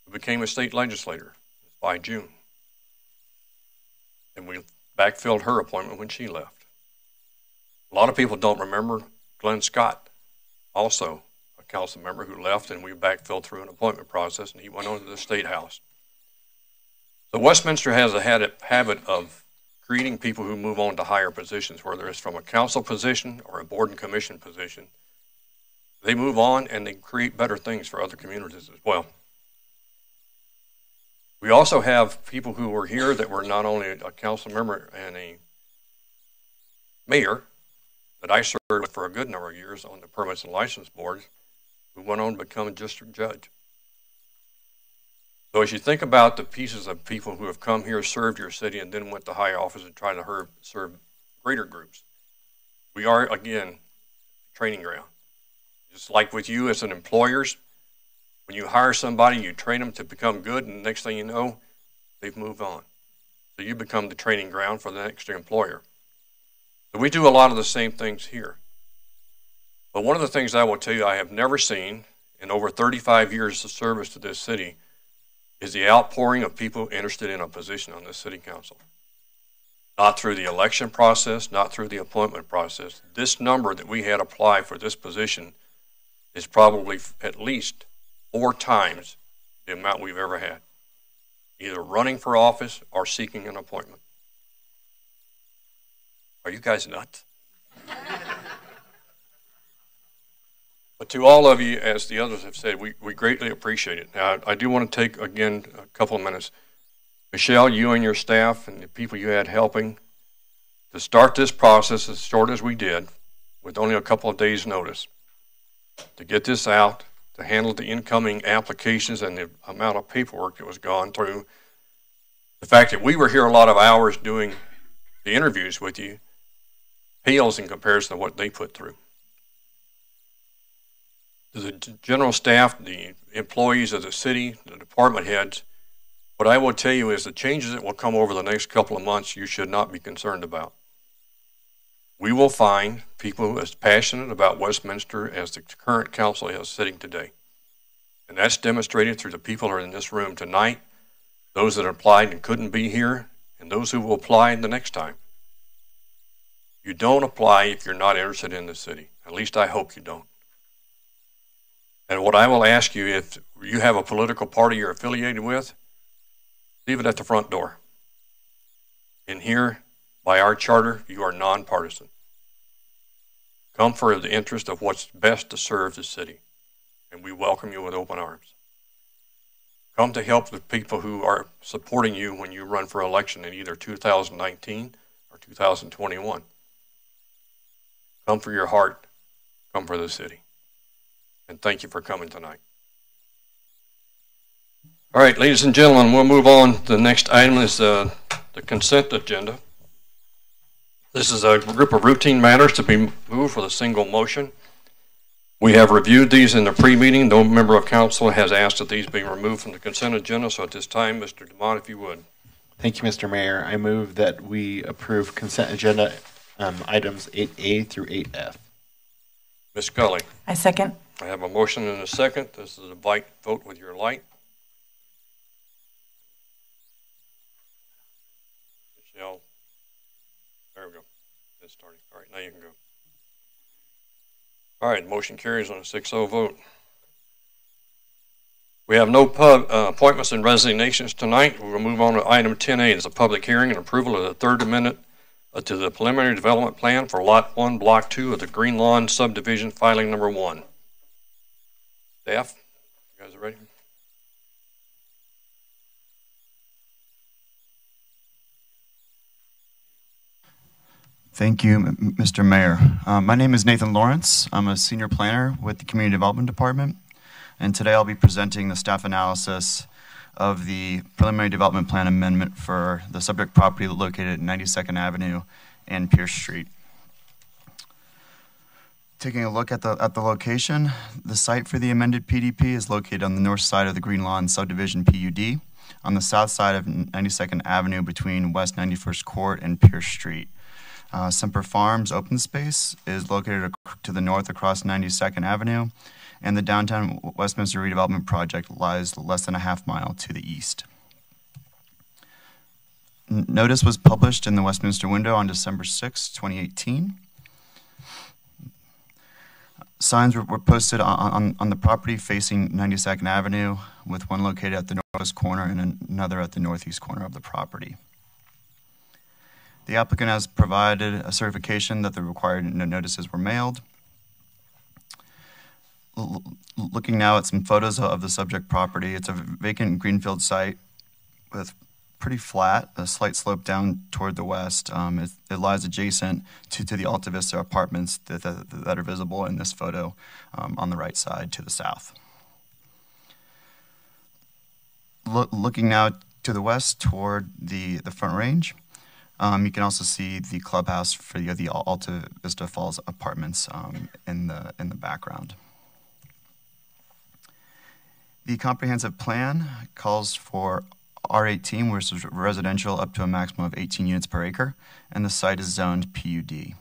who became a state legislator by June. And we backfilled her appointment when she left. A lot of people don't remember Glenn Scott, also a council member who left, and we backfilled through an appointment process, and he went on to the State House. So Westminster has a habit of creating people who move on to higher positions, whether it's from a council position or a board and commission position. They move on and they create better things for other communities as well. We also have people who were here that were not only a council member and a mayor that I served with for a good number of years on the Permits and License Board, who went on to become a district judge. So as you think about the pieces of people who have come here, served your city, and then went to high office and tried to serve greater groups, we are, again, a training ground. Just like with you as an employers, when you hire somebody, you train them to become good, and the next thing you know, they've moved on. So you become the training ground for the next employer. So we do a lot of the same things here. But one of the things I will tell you I have never seen in over 35 years of service to this city is the outpouring of people interested in a position on this city council. Not through the election process, not through the appointment process. This number that we had apply for this position is probably at least 4 times the amount we've ever had, either running for office or seeking an appointment. Are you guys nuts? But to all of you, as the others have said, we greatly appreciate it. Now, I do want to take, again, a couple of minutes. Michelle, you and your staff and the people you had helping to start this process as short as we did, with only a couple of days' notice, to get this out, to handle the incoming applications and the amount of paperwork that was gone through. The fact that we were here a lot of hours doing the interviews with you pales in comparison to what they put through. To the general staff, the employees of the city, the department heads, what I will tell you is the changes that will come over the next couple of months you should not be concerned about. We will find people as passionate about Westminster as the current council is sitting today. And that's demonstrated through the people who are in this room tonight, those that applied and couldn't be here, and those who will apply the next time. You don't apply if you're not interested in the city. At least I hope you don't. And what I will ask you, if you have a political party you're affiliated with, leave it at the front door. In here, by our charter, you are nonpartisan. Come for the interest of what's best to serve the city, and we welcome you with open arms. Come to help the people who are supporting you when you run for election in either 2019 or 2021. Come for your heart, come for the city. And thank you for coming tonight. All right, ladies and gentlemen, we'll move on. The next item is the consent agenda. This is a group of routine matters to be moved with a single motion. We have reviewed these in the pre-meeting. No member of council has asked that these be removed from the consent agenda. So at this time, Mr. DeMont, if you would. Thank you, Mr. Mayor. I move that we approve consent agenda items 8A through 8F. Ms. Scully. I second. I have a motion and a second. This is a vote with your light. Michelle. There we go. It's starting. All right, now you can go. All right, motion carries on a 6-0 vote. We have no appointments and resignations tonight. We'll move on to item 10A. It's a public hearing and approval of the third amendment to the preliminary development plan for Lot 1, Block 2 of the Green Lawn subdivision, filing number 1. Staff, you guys are ready? Thank you, Mr. Mayor. My name is Nathan Lawrence. I'm a senior planner with the Community Development Department, and today I'll be presenting the staff analysis of the preliminary development plan amendment for the subject property located at 92nd Avenue and Pierce Street. Taking a look at the location, the site for the amended PDP is located on the north side of the Green Lawn subdivision PUD, on the south side of 92nd Avenue between West 91st Court and Pierce Street. Semper Farms open space is located to the north across 92nd Avenue, and the downtown Westminster redevelopment project lies less than a half mile to the east. Notice was published in the Westminster Window on December 6, 2018. Signs were posted on the property facing 92nd Avenue, with one located at the northwest corner and another at the northeast corner of the property. The applicant has provided a certification that the required notices were mailed. Looking now at some photos of the subject property, it's a vacant greenfield site with pretty flat, a slight slope down toward the west. It lies adjacent to the Alta Vista apartments that are visible in this photo on the right side to the south. Looking now to the west toward the Front Range, you can also see the clubhouse for the Alta Vista Falls apartments in the background. The comprehensive plan calls for R18, which is residential up to a maximum of 18 units per acre, and the site is zoned PUD,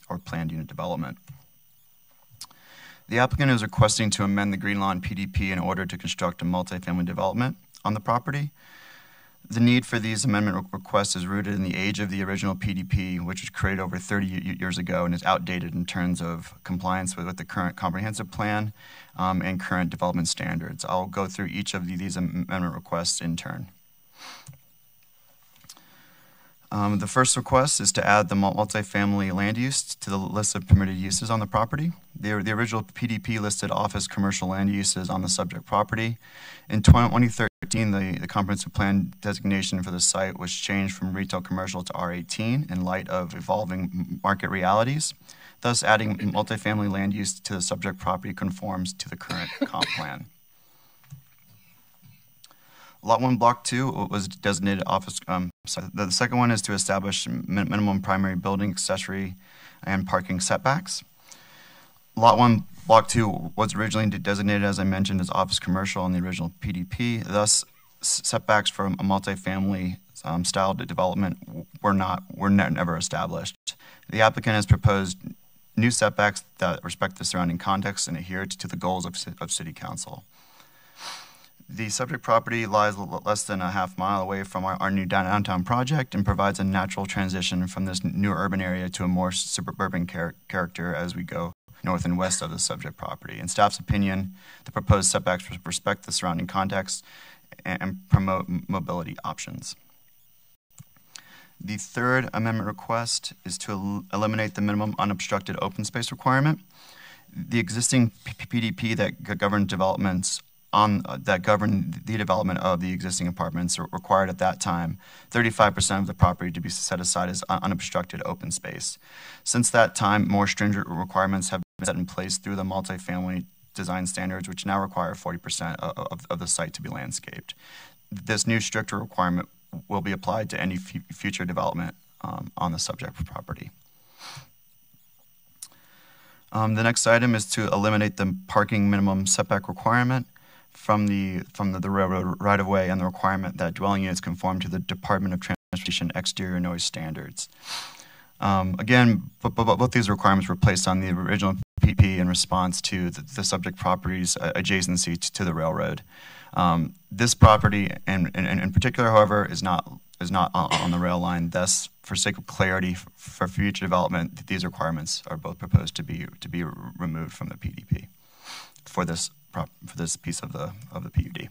or planned unit development. The applicant is requesting to amend the Green Lawn PDP in order to construct a multifamily development on the property. The need for these amendment requests is rooted in the age of the original PDP, which was created over 30 years ago and is outdated in terms of compliance with the current comprehensive plan and current development standards. I'll go through each of these amendment requests in turn. The first request is to add the multifamily land use to the list of permitted uses on the property. The original PDP listed office commercial land uses on the subject property. In 2013, the comprehensive plan designation for the site was changed from retail commercial to R18 in light of evolving market realities. Thus, adding multifamily land use to the subject property conforms to the current comp plan. Lot 1, Block 2 was designated office. The second one is to establish minimum primary building, accessory, and parking setbacks. Lot 1, Block 2 was originally designated, as I mentioned, as office commercial in the original PDP. Thus, setbacks for a multifamily style development were never established. The applicant has proposed new setbacks that respect the surrounding context and adhere to the goals of City Council. The subject property lies less than a half mile away from our new downtown project and provides a natural transition from this new urban area to a more suburban character as we go north and west of the subject property. In staff's opinion, the proposed setbacks respect the surrounding context and promote mobility options. The third amendment request is to eliminate the minimum unobstructed open space requirement. The existing PDP that governed developments that govern the development of the existing apartments required at that time 35% of the property to be set aside as unobstructed open space. Since that time, more stringent requirements have been set in place through the multifamily design standards, which now require 40% of the site to be landscaped. This new stricter requirement will be applied to any future development on the subject property. The next item is to eliminate the parking minimum setback requirement from the railroad right-of-way and the requirement that dwelling units conform to the Department of Transportation exterior noise standards. Again, both these requirements were placed on the original PDP in response to the subject property's adjacency to the railroad. This property, in particular, however, is not on the rail line. Thus, for sake of clarity for future development, these requirements are both proposed to be removed from the PDP for this piece of the PUD.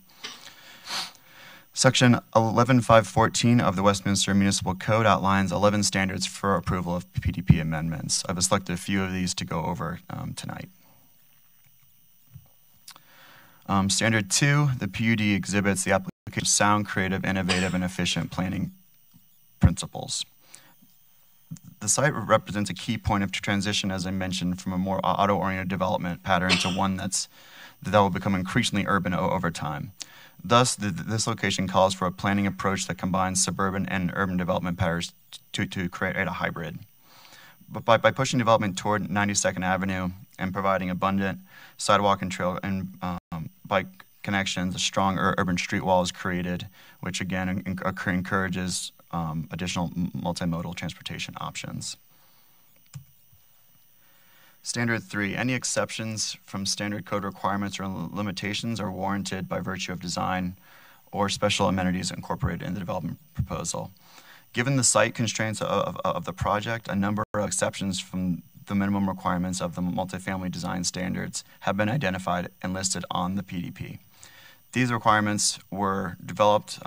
Section 11514 of the Westminster Municipal Code outlines 11 standards for approval of PDP amendments. I've selected a few of these to go over tonight. Standard 2, the PUD exhibits the application of sound, creative, innovative, and efficient planning principles. The site represents a key point of transition, as I mentioned, from a more auto-oriented development pattern to one that will become increasingly urban over time. Thus, this location calls for a planning approach that combines suburban and urban development patterns to create a hybrid. But by pushing development toward 92nd Avenue and providing abundant sidewalk and trail and bike connections, a strong urban street wall is created, which again encourages additional multimodal transportation options. Standard 3, any exceptions from standard code requirements or limitations are warranted by virtue of design or special amenities incorporated in the development proposal. Given the site constraints of the project, a number of exceptions from the minimum requirements of the multifamily design standards have been identified and listed on the PDP. These requirements were developed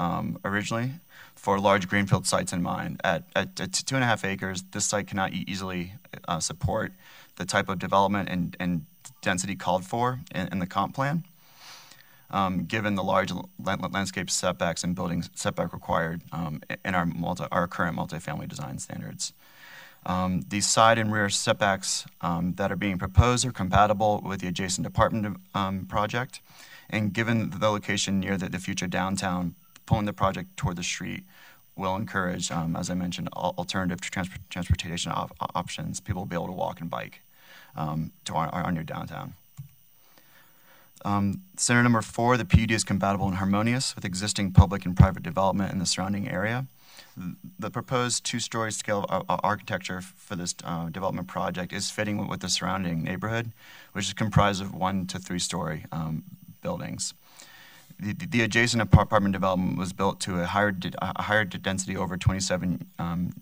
originally for large greenfield sites in mind. At 2.5 acres, this site cannot easily support the type of development and density called for in the comp plan, given the large landscape setbacks and building setback required in our current multifamily design standards. These side and rear setbacks that are being proposed are compatible with the adjacent apartment project, and given the location near the future downtown, pulling the project toward the street will encourage, as I mentioned, alternative transportation options. People will be able to walk and bike to our new downtown. Standard number 4, the PUD is compatible and harmonious with existing public and private development in the surrounding area. The proposed 2-story scale of architecture for this development project is fitting with the surrounding neighborhood, which is comprised of 1 to 3-story buildings. The adjacent apartment development was built to a higher density, over 27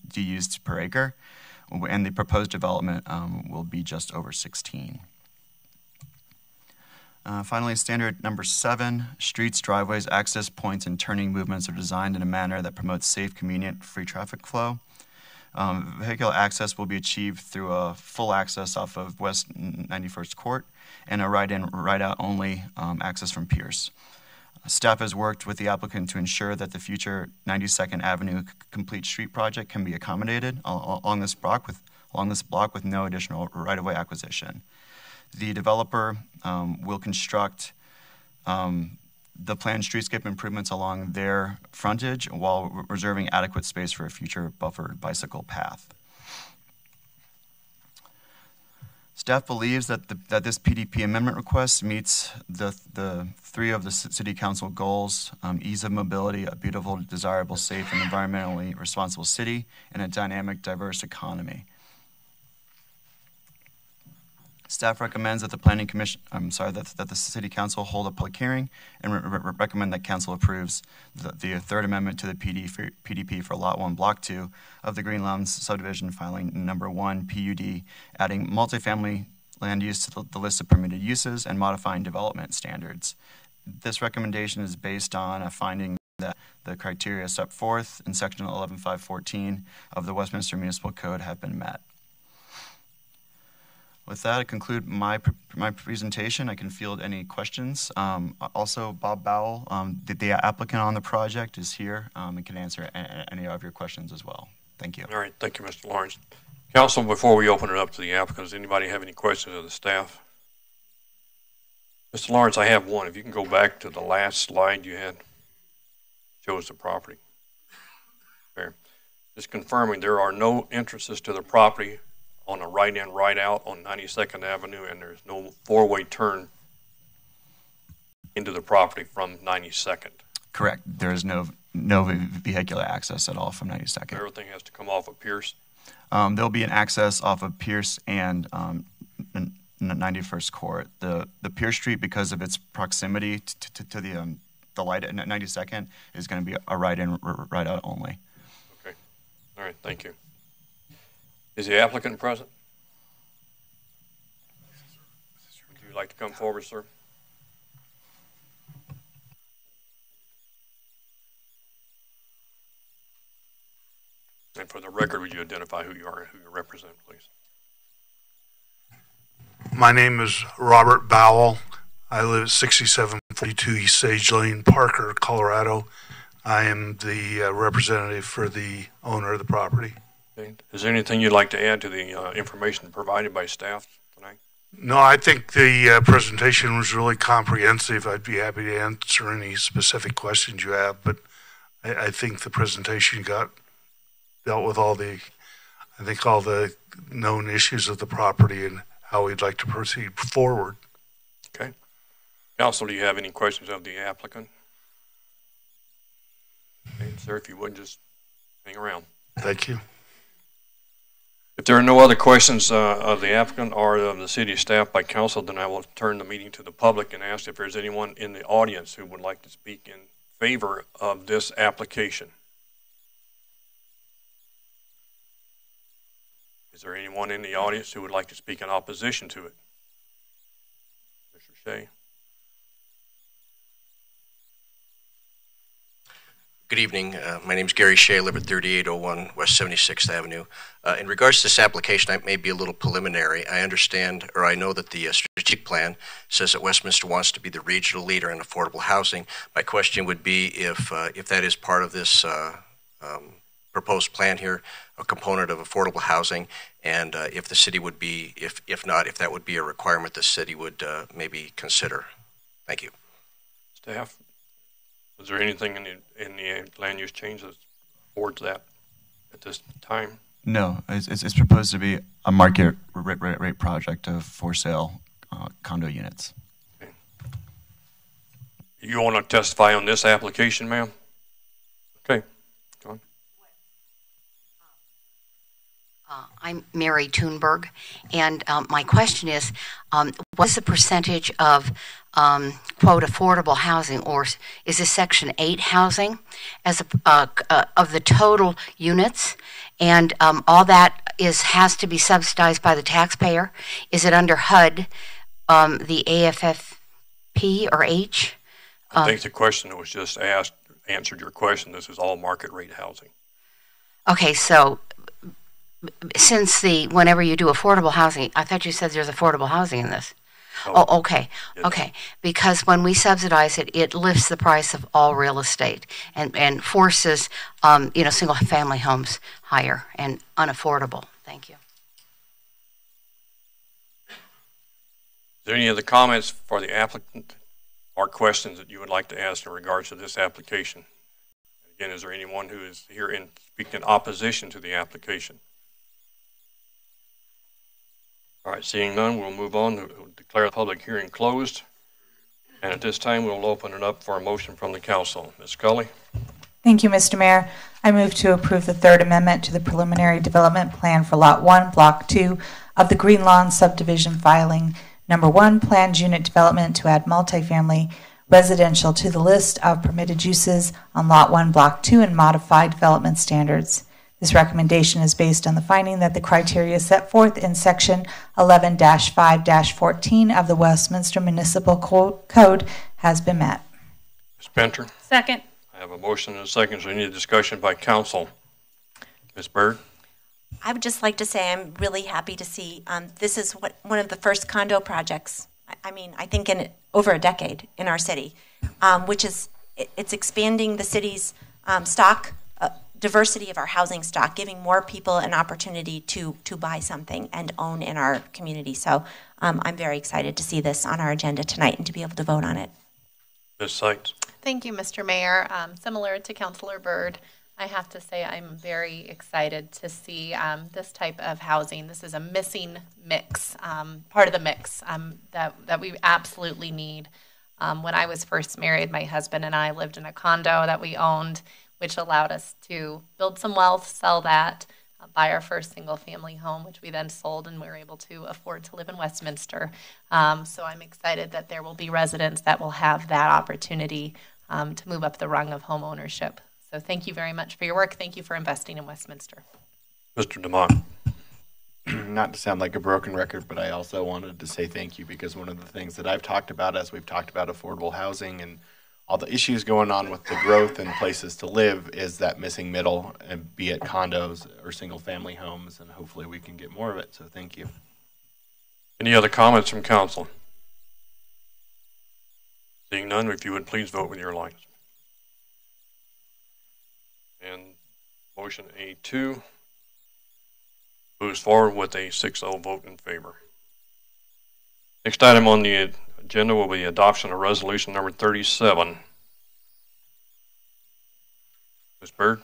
DUs per acre, and the proposed development will be just over 16. Finally, standard number 7, streets, driveways, access points, and turning movements are designed in a manner that promotes safe, convenient, free traffic flow. Vehicular access will be achieved through a full access off of West 91st Court and a right-in, right-out only access from Pierce. Staff has worked with the applicant to ensure that the future 92nd Avenue complete street project can be accommodated along this block with no additional right-of-way acquisition. The developer will construct the planned streetscape improvements along their frontage while reserving adequate space for a future buffered bicycle path. Staff believes that this PDP amendment request meets the 3 of the City Council goals: ease of mobility, a beautiful, desirable, safe, and environmentally responsible city, and a dynamic, diverse economy. Staff recommends that the that the City Council hold a public hearing and recommend that Council approves the 3rd Amendment to the PDP for Lot 1, Block 2 of the Greenlands Subdivision, filing number 1 PUD, adding multifamily land use to the list of permitted uses and modifying development standards. This recommendation is based on a finding that the criteria set forth in Section 11514 of the Westminster Municipal Code have been met. With that, I conclude my presentation. I can field any questions. Also, Bob Bowell, the applicant on the project, is here and can answer any of your questions as well. Thank you. All right, thank you, Mr. Lawrence. Council, before we open it up to the applicant, does anybody have any questions of the staff? Mr. Lawrence, I have one. If you can go back to the last slide you had, shows the property. Okay. Just confirming there are no entrances to the property on a right in, right out on 92nd Avenue, and there's no 4-way turn into the property from 92nd. Correct. There is no vehicular access at all from 92nd. Everything has to come off of Pierce? There'll be an access off of Pierce and 91st Court. The Pierce Street, because of its proximity to the light at 92nd, is going to be a right in, right out only. Okay. All right. Thank you. Is the applicant present? Would you like to come forward, sir? record, would you identify who you are and who you represent, please? My name is Robert Bowell. I live at 6742 East Sage Lane, Parker, Colorado. I am the representative for the owner of the property. Okay. Is there anything you'd like to add to the information provided by staff tonight? No, I think the presentation was really comprehensive. I'd be happy to answer any specific questions you have, but I think the presentation dealt with all the known issues of the property and how we'd like to proceed forward. Okay. Council, do you have any questions of the applicant? Okay, sir, if you would just hang around. Thank you. If there are no other questions of the applicant or of the city staff by council, then I will turn the meeting to the public and ask if there's anyone in the audience who would like to speak in favor of this application. Is there anyone in the audience who would like to speak in opposition to it? Mr. Shea. Good evening. My name is Gary Shea. I live at 3801 West 76th Avenue. In regards to this application, I may be a little preliminary. I understand, or I know that the strategic plan says that Westminster wants to be the regional leader in affordable housing. My question would be if that is part of this proposed plan here, a component of affordable housing, and if the city would be, if not, if that would be a requirement the city would maybe consider. Thank you. Staff. Is there anything in the land use change that supports that at this time? No, it's proposed to be a market rate project of for sale condo units. Okay. You want to testify on this application, ma'am? Okay, go on. I'm Mary Thunberg, and my question is, what's the percentage of quote affordable housing, or is this Section 8 housing as of the total units, and all that has to be subsidized by the taxpayer? Is it under HUD, the AFFP or H? I think the question that was just asked answered your question. This is all market rate housing. Okay, so since whenever you do affordable housing, I thought you said there's affordable housing in this. Oh, okay. Yes. Okay. Because when we subsidize it, it lifts the price of all real estate and forces, single family homes higher and unaffordable. Thank you. Is there any other comments for the applicant or questions that you would like to ask in regards to this application? Again, is there anyone who is here and speak in opposition to the application? All right, seeing none, we'll move on to declare the public hearing closed. And at this time, we'll open it up for a motion from the council. Ms. Scully? Thank you, Mr. Mayor. I move to approve the third amendment to the preliminary development plan for Lot 1, Block 2 of the Green Lawn subdivision filing. Number 1, planned unit development to add multifamily residential to the list of permitted uses on Lot 1, Block 2 and modified development standards. This recommendation is based on the finding that the criteria set forth in Section 11-5-14 of the Westminster Municipal Code has been met. Ms. Penter? Second. I have a motion and a second, so we need a discussion by council. Ms. Bird? I would just like to say I'm really happy to see this is one of the first condo projects, I think in over a decade in our city, which is, it's expanding the city's stock, diversity of our housing stock, giving more people an opportunity to buy something and own in our community. So I'm very excited to see this on our agenda tonight and to be able to vote on it. Ms. Sykes? Thank you, Mr. Mayor. Similar to Councilor Byrd, I have to say I'm very excited to see this type of housing. This is a missing mix, part of the mix that we absolutely need. When I was first married, my husband and I lived in a condo that we owned, which allowed us to build some wealth, sell that, buy our first single-family home, which we then sold, and we were able to afford to live in Westminster. So I'm excited that there will be residents that will have that opportunity to move up the rung of home ownership. So thank you very much for your work. Thank you for investing in Westminster. Mr. DeMont. Not to sound like a broken record, but I also wanted to say thank you, because one of the things that I've talked about as we've talked about affordable housing and all the issues going on with the growth and places to live is that missing middle, and be it condos or single family homes, and hopefully we can get more of it. So thank you. Any other comments from council? Seeing none, if you would please vote with your lines. And motion A2 moves forward with a 6-0 vote in favor. Next item on the agenda will be adoption of resolution number 37. Ms. Byrd?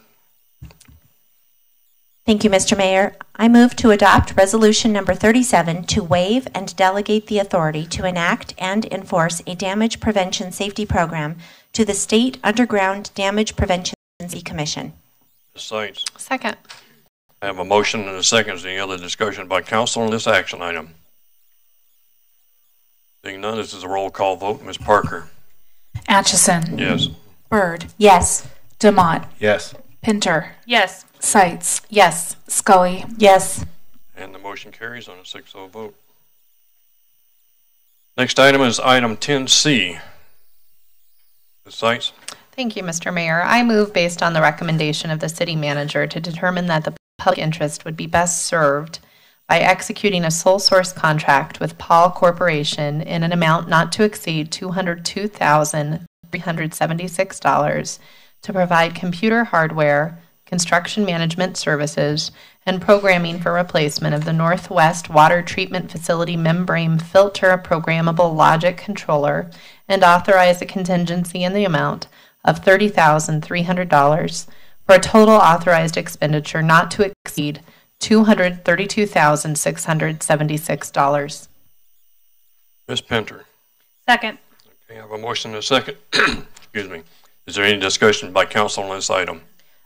Thank you, Mr. Mayor. I move to adopt resolution number 37 to waive and delegate the authority to enact and enforce a damage prevention safety program to the State Underground Damage Prevention Commission. Ms. Sites? Second. I have a motion and a second. Is there any other discussion by council on this action item? Seeing none, this is a roll call vote. Ms. Parker? Atchison. Yes. Byrd. Yes. DeMott. Yes. Pinter. Yes. Sites. Yes. Scully. Yes. And the motion carries on a 6-0 vote. Next item is item 10C. Ms. Sites? Thank you, Mr. Mayor. I move based on the recommendation of the city manager to determine that the public interest would be best served by executing a sole source contract with Paul Corporation in an amount not to exceed $202,376 to provide computer hardware, construction management services, and programming for replacement of the Northwest Water Treatment Facility membrane filter programmable logic controller, and authorize a contingency in the amount of $30,300 for a total authorized expenditure not to exceed $232,676. Ms. Pinter? Second. Okay, I have a motion and a second. Excuse me. Is there any discussion by council on this item?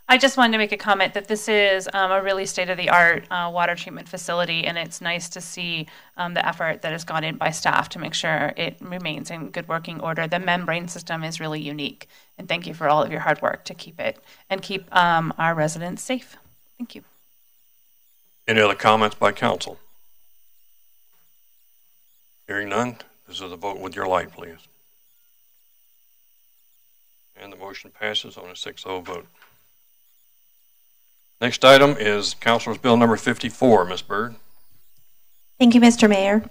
I just wanted to make a comment that this is a really state-of-the-art water treatment facility, and it's nice to see the effort that has gone in by staff to make sure it remains in good working order. The membrane system is really unique, and thank you for all of your hard work to keep it and keep our residents safe. Thank you. Any other comments by council? Hearing none, this is a vote with your light, please. And the motion passes on a 6-0 vote. Next item is Councilor's Bill number 54. Ms. Byrd? Thank you, Mr. Mayor.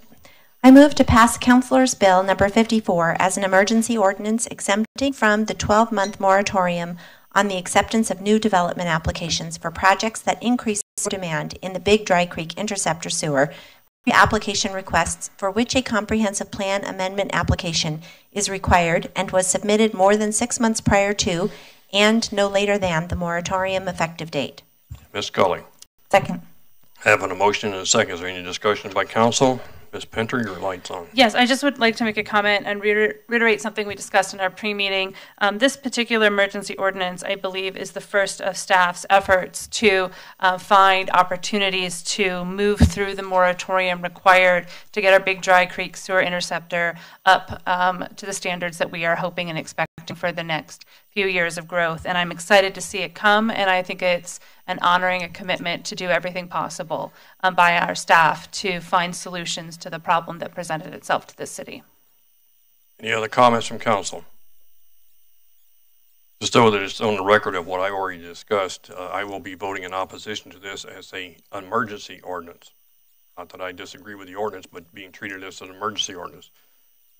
I move to pass Councilor's Bill number 54 as an emergency ordinance exempting from the 12-month moratorium on the acceptance of new development applications for projects that increase demand in the Big Dry Creek Interceptor Sewer, application requests for which a comprehensive plan amendment application is required and was submitted more than 6 months prior to and no later than the moratorium effective date. Ms. Scully? Second. Having a motion and a second. Is there any discussion by council? Ms. Pinter, your light's on. Yes, I just would like to make a comment and reiterate something we discussed in our pre-meeting. This particular emergency ordinance, I believe, is the first of staff's efforts to find opportunities to move through the moratorium required to get our Big Dry Creek sewer interceptor up to the standards that we are hoping and expecting for the next few years of growth. And I'm excited to see it come, and I think it's an honoring a commitment to do everything possible by our staff to find solutions to the problem that presented itself to this city. Any other comments from council? Just so that it's on the record of what I already discussed, I will be voting in opposition to this as an emergency ordinance. Not that I disagree with the ordinance, but being treated as an emergency ordinance.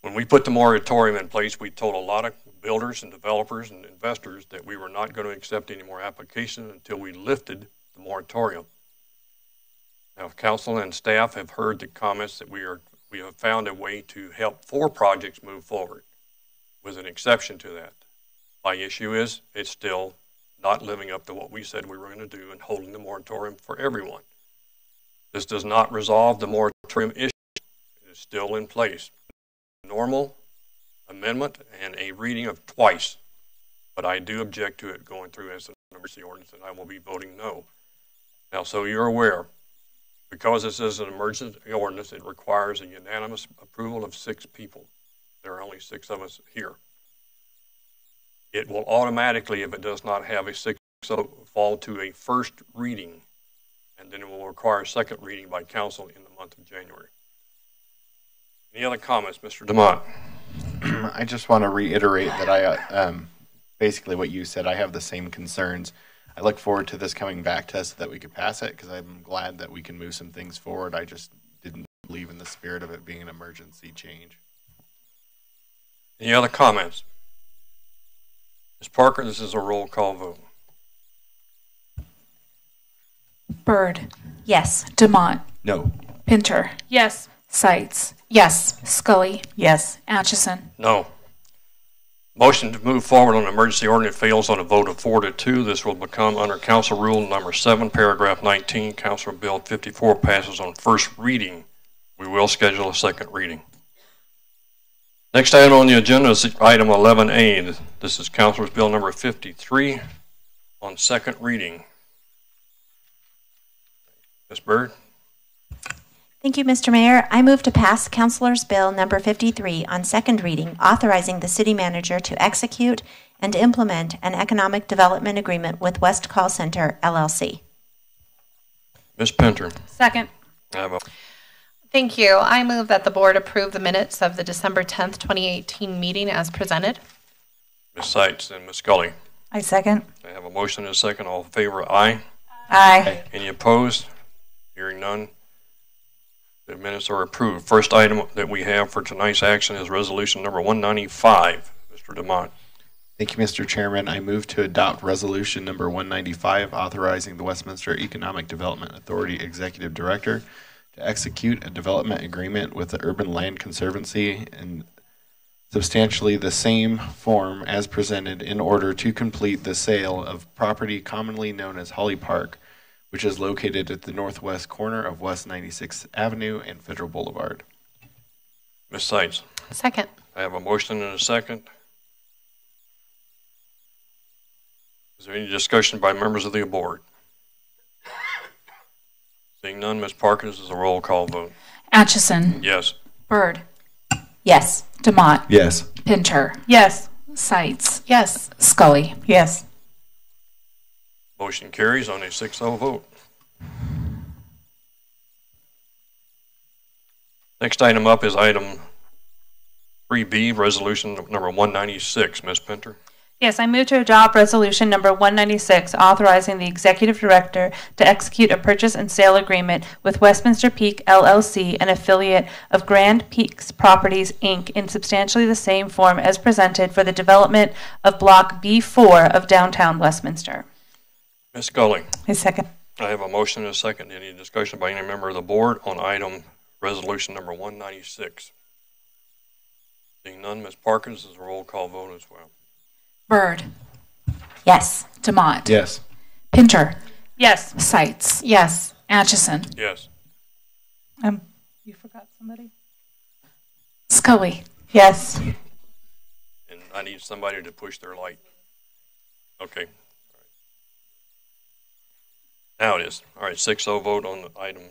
When we put the moratorium in place, we told a lot of builders and developers and investors that we were not going to accept any more applications until we lifted the moratorium. Now, if council and staff have heard the comments that we have found a way to help 4 projects move forward, with an exception to that. My issue is it's still not living up to what we said we were going to do and holding the moratorium for everyone. This does not resolve the moratorium issue. It is still in place. Normal amendment and a reading of twice, but I do object to it going through as an emergency ordinance, and I will be voting no. Now, so you're aware, because this is an emergency ordinance, it requires a unanimous approval of 6 people. There are only 6 of us here. It will automatically, if it does not have a 6, fall to a first reading, and then it will require a second reading by council in the month of January. Any other comments, Mr. DeMott? I just want to reiterate that basically what you said, I have the same concerns. I look forward to this coming back to us so that we could pass it, because I'm glad that we can move some things forward. I just didn't believe in the spirit of it being an emergency change. Any other comments? Ms. Parker, this is a roll call vote. Byrd. Yes. Demott. No. Pinter. Yes. Sights. Yes. Scully. Yes. Atchison. No. Motion to move forward on emergency ordinance fails on a vote of 4-2. This will become under Council Rule number 7, paragraph 19. Council Bill 54 passes on first reading. We will schedule a second reading. Next item on the agenda is item 11A. This is Councilor's Bill number 53 on second reading. Ms. Byrd? Thank you, Mr. Mayor. I move to pass Councilor's Bill number 53 on second reading, authorizing the city manager to execute and implement an economic development agreement with West Call Center, LLC. Ms. Pinter? Second. I have a Thank you. I move that the board approve the minutes of the December 10th, 2018 meeting as presented. Ms. Sights and Ms. Scully. I second. I have a motion and a second. All in favor, aye. Aye. Any opposed? Hearing none. The minutes are approved. First item that we have for tonight's action is resolution number 195. Mr. DeMont. Thank you, Mr. Chairman. I move to adopt resolution number 195, authorizing the Westminster Economic Development Authority Executive Director to execute a development agreement with the Urban Land Conservancy in substantially the same form as presented in order to complete the sale of property commonly known as Holly Park, which is located at the northwest corner of West 96th Avenue and Federal Boulevard. Ms. Sights. Second. I have a motion and a second. Is there any discussion by members of the board? Seeing none, Ms. Parker, this is a roll call vote. Atchison. Yes. Byrd. Yes. Demott. Yes. Pinter. Yes. Sights. Yes. Scully. Yes. Motion carries on a 6-0 vote. Next item up is item 3B, resolution number 196. Ms. Pinter? Yes, I move to adopt resolution number 196, authorizing the executive director to execute a purchase and sale agreement with Westminster Peak LLC, an affiliate of Grand Peaks Properties, Inc., in substantially the same form as presented for the development of Block B4 of downtown Westminster. Ms. Scully? I second. I have a motion and a second. Any discussion by any member of the board on item resolution number 196? Seeing none, Ms. Parker, this is a roll call vote as well. Byrd. Yes. Demott. Yes. Pinter. Yes. Sights. Yes. Atchison. Yes. You forgot somebody? Scully. Yes. And I need somebody to push their light. Okay. Now it is. All right, 6-0 vote on item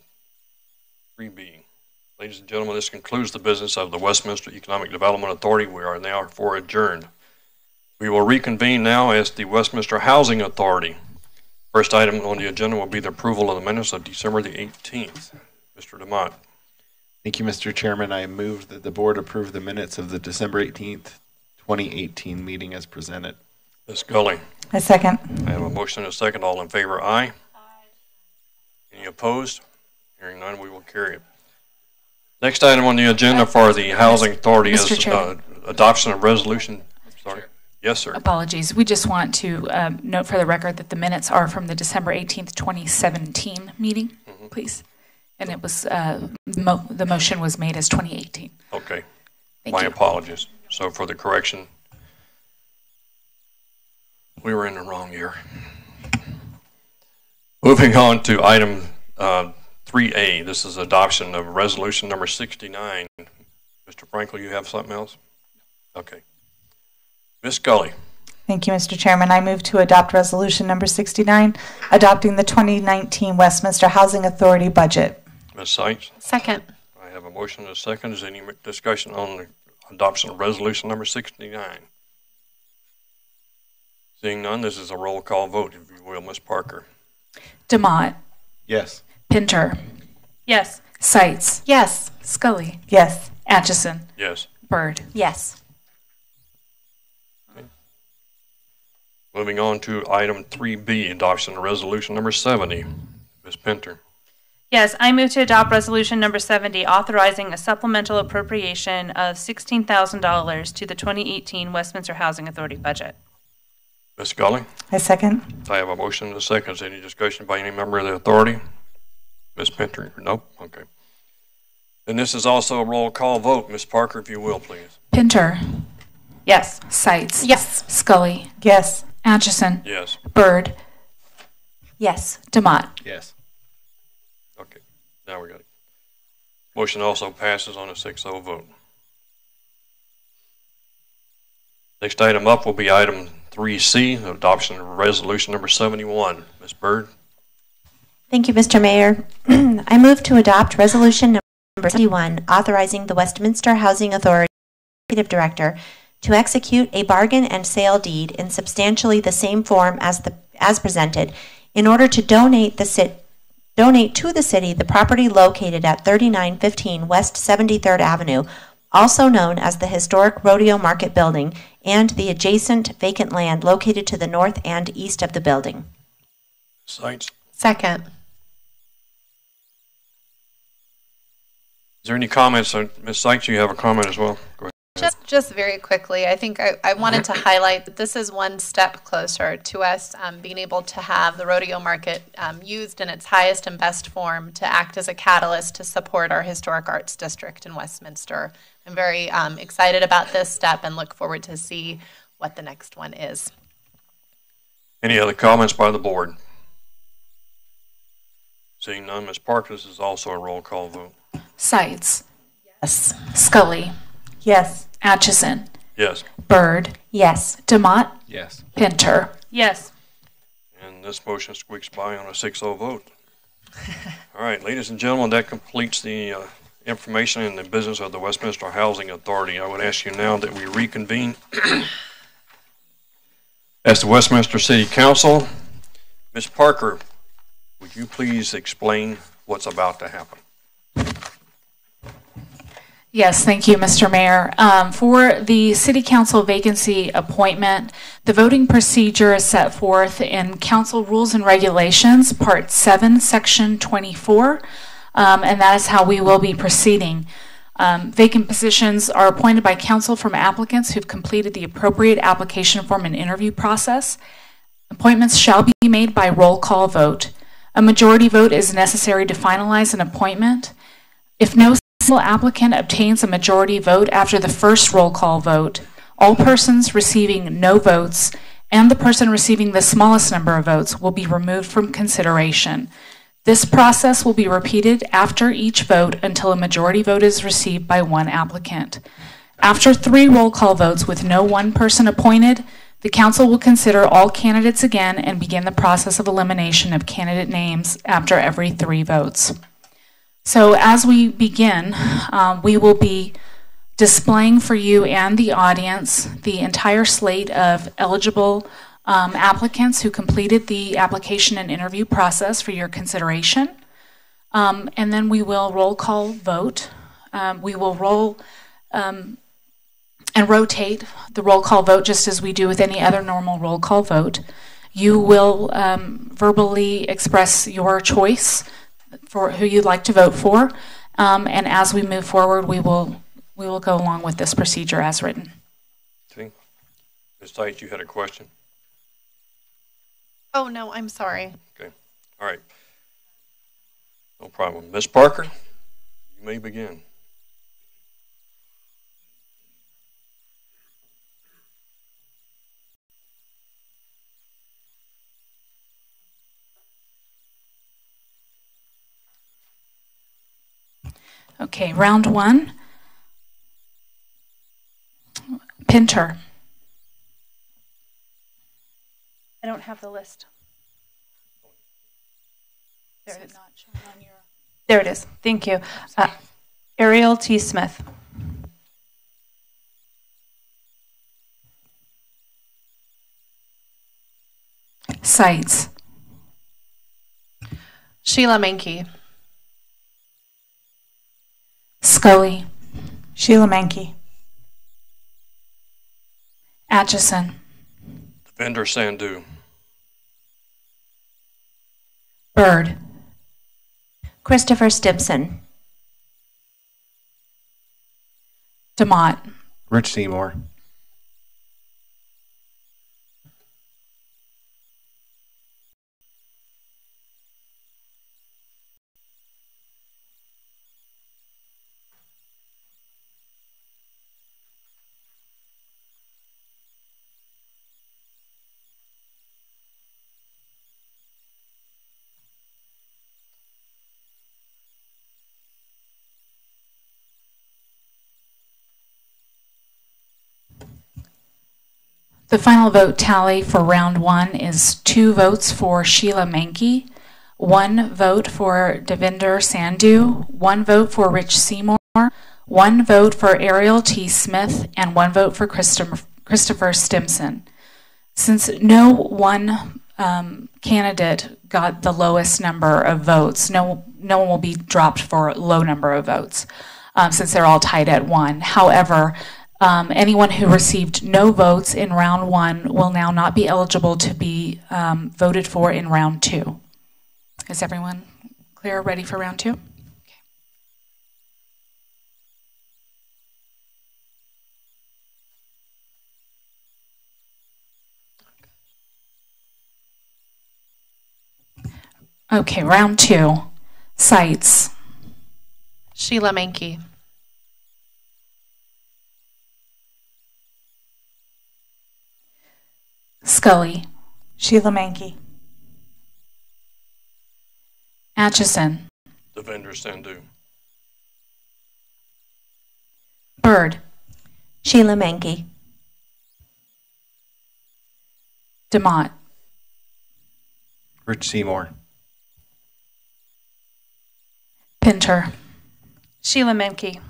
3B. Ladies and gentlemen, this concludes the business of the Westminster Economic Development Authority. We are now adjourned. We will reconvene now as the Westminster Housing Authority. First item on the agenda will be the approval of the minutes of December the 18th. Mr. DeMont. Thank you, Mr. Chairman. I move that the board approve the minutes of the December 18th, 2018 meeting as presented. Ms. Scully. I second. I have a motion and a second. All in favor, aye. Any opposed? Hearing none, we will carry it. Next item on the agenda for the Housing Authority is adoption of resolution. Sorry. Yes, sir. Apologies. We just want to note for the record that the minutes are from the December 18th, 2017 meeting, please. And it was the motion was made as 2018. Okay. Thank you. Apologies. So for the correction, we were in the wrong year. Moving on to item 3A. This is adoption of resolution number 69. Mr. Frankel, you have something else? Okay. Ms. Scully. Thank you, Mr. Chairman. I move to adopt resolution number 69, adopting the 2019 Westminster Housing Authority budget. Ms. Sights. Second. I have a motion and a second. Is there any discussion on the adoption of resolution number 69? Seeing none, this is a roll call vote, if you will. Ms. Parker. Demott. Yes. Pinter. Yes. Sights. Yes. Scully. Yes. Atchison. Yes. Byrd. Yes. Moving on to item 3B, adoption of resolution number 70. Ms. Pinter. Yes, I move to adopt resolution number 70, authorizing a supplemental appropriation of $16,000 to the 2018 Westminster Housing Authority budget. Ms. Scully. I second. I have a motion and a second. Is there any discussion by any member of the authority? Ms. Pinter? Nope. Okay. And this is also a roll call vote. Ms. Parker, if you will, please. Pinter. Yes. Sights. Yes. Scully. Yes. Atchison. Yes. Byrd. Yes. Demott. Yes. Okay. Now we got it. Motion also passes on a 6-0 vote. Next item up will be item 3C, adoption of resolution number 71. Ms. Byrd. Thank you, Mr. Mayor. I move to adopt resolution number 71, authorizing the Westminster Housing Authority Executive Director to execute a bargain and sale deed in substantially the same form as presented in order to donate to the city the property located at 3915 West 73rd Avenue, also known as the historic Rodeo Market Building, and the adjacent vacant land located to the north and east of the building. Sights. Second. Is there any comments? Ms. Sykes, you have a comment as well? Go ahead. Just very quickly, I think I wanted to highlight that this is one step closer to us being able to have the rodeo market used in its highest and best form to act as a catalyst to support our historic arts district in Westminster. I'm very excited about this step and look forward to see what the next one is. Any other comments by the board? Seeing none, Ms. Parker, this is also a roll call vote. Sights. Yes. Scully. Yes. Atchison. Yes. Byrd. Yes. Demott. Yes. Pinter. Yes. And this motion squeaks by on a 6-0 vote. All right, ladies and gentlemen, that completes the information and the business of the Westminster Housing Authority. I would ask you now that we reconvene as the Westminster City Council. Ms. Parker, would you please explain what's about to happen? Yes, thank you, Mr. Mayor. For the City Council vacancy appointment, the voting procedure is set forth in Council Rules and Regulations, Part 7, Section 24, and that is how we will be proceeding. Vacant positions are appointed by council from applicants who've completed the appropriate application form and interview process. Appointments shall be made by roll call vote. A majority vote is necessary to finalize an appointment. If no single applicant obtains a majority vote after the first roll call vote, all persons receiving no votes and the person receiving the smallest number of votes will be removed from consideration. This process will be repeated after each vote until a majority vote is received by one applicant. After 3 roll call votes with no one person appointed, the council will consider all candidates again and begin the process of elimination of candidate names after every 3 votes. So as we begin, we will be displaying for you and the audience the entire slate of eligible applicants who completed the application and interview process for your consideration. And then we will roll call vote. We will roll and rotate the roll call vote just as we do with any other normal roll call vote. You will verbally express your choice for who you'd like to vote for. And as we move forward, we will go along with this procedure as written. Okay. Ms. Tight, you had a question? Oh, no, I'm sorry. Okay. All right. No problem. Ms. Parker, you may begin. Okay, round 1. Pinter. I don't have the list. There it is. Thank you. Ariel T. Smith. Sights. Sheila Mankey. Scully. Sheila Mankey. Atchison. The Vendor Sandu. Bird. Christopher Stimson. DeMott. Rich Seymour. The final vote tally for round 1 is 2 votes for Sheila Mankey, 1 vote for Devinder Sandhu, 1 vote for Rich Seymour, 1 vote for Ariel T. Smith, and 1 vote for Christopher Stimson. Since no one candidate got the lowest number of votes, no one will be dropped for a low number of votes, since they're all tied at 1. However, anyone who received no votes in round 1 will now not be eligible to be voted for in round 2. Is everyone clear, ready for round 2? Okay, round 2. Sites. Sheila Mankey. Scully. Sheila Mankey. Atchison. Devinder Sandhu. Bird. Sheila Mankey. DeMott. Rich Seymour. Pinter. Sheila Mankey.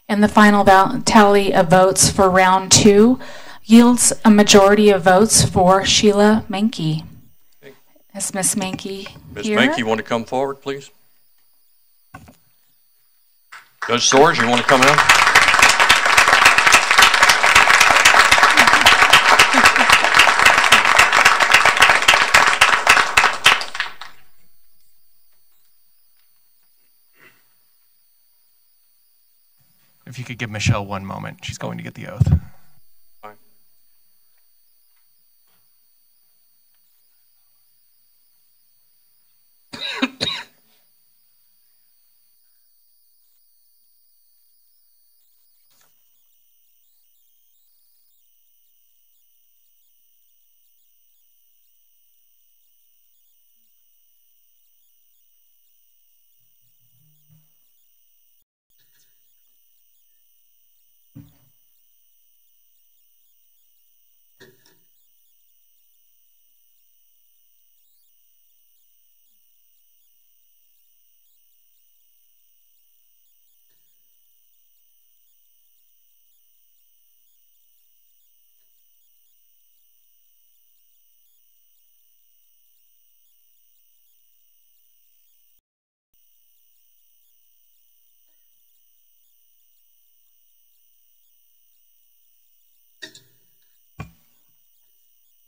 And the final tally of votes for round 2 yields a majority of votes for Sheila Mankey. Is Miss Mankey Ms. here? Mankey, you want to come forward, please? Judge Swords, you want to come out? If you could give Michelle one moment, she's going to get the oath. Fine.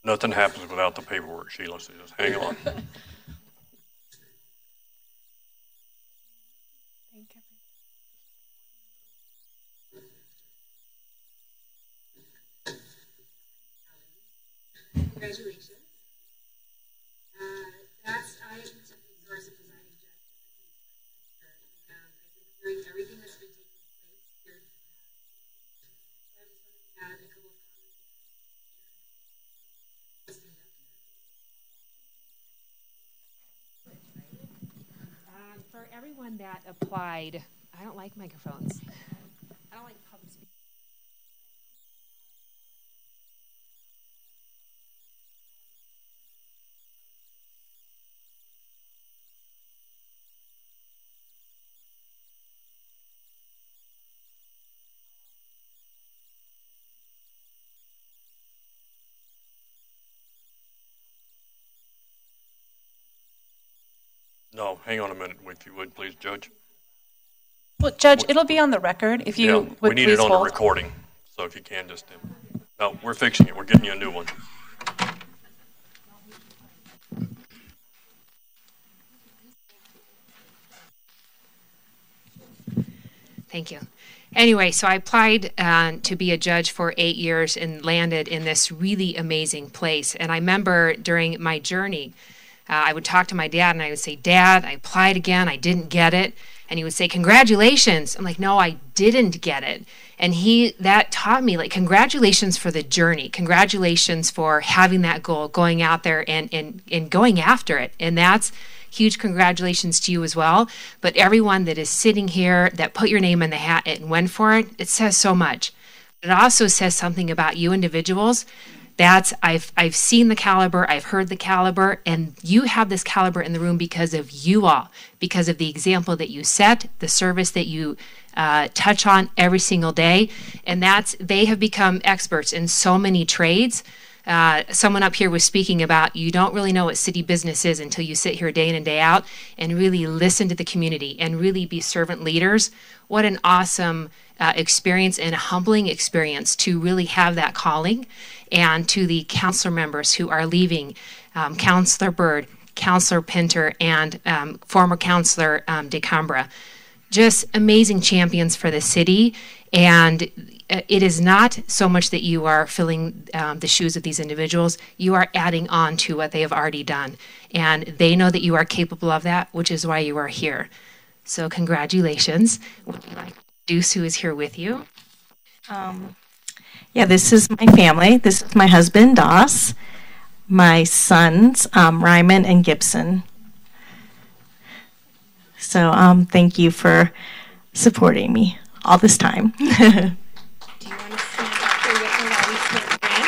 Nothing happens without the paperwork, Sheila, so just hang on. Congratulations. That's, I am Doris, the presiding judge. And I've been hearing everything that's been taking place here. So I just wanted to add a couple of comments. For everyone that applied, I don't like microphones. I don't like public speaking. No, hang on a minute, if you would, please, Judge. Well, Judge, it'll be on the record if you Yeah, would we need please it on hold. the recording. So if you can, just, no, we're fixing it. We're getting you a new one. Thank you. Anyway, so I applied to be a judge for 8 years and landed in this really amazing place. And I remember during my journey, I would talk to my dad and I would say, Dad, I applied again. I didn't get it. And he would say, congratulations. I'm like, no, I didn't get it. And that taught me, like, congratulations for the journey. Congratulations for having that goal, going out there and going after it. And that's huge congratulations to you as well. But everyone that is sitting here that put your name in the hat and went for it, it says so much. It also says something about you individuals. I've seen the caliber, I've heard the caliber, and you have this caliber in the room because of you all, because of the example that you set, the service that you touch on every single day, and they have become experts in so many trades. Someone up here was speaking about you don't really know what city business is until you sit here day in and day out and really listen to the community and really be servant leaders. What an awesome experience and a humbling experience to really have that calling. And to the council members who are leaving, Councilor Byrd, Councilor Pinter, and former Councilor DeCambra. Just amazing champions for the city. And it is not so much that you are filling the shoes of these individuals. You are adding on to what they have already done. And they know that you are capable of that, which is why you are here. So congratulations. Would you like Deuce, who is here with you? Yeah, this is my family. This is my husband, Doss, my sons, Ryman and Gibson. So thank you for supporting me all this time. Do you want to stand up here with me while we stand again?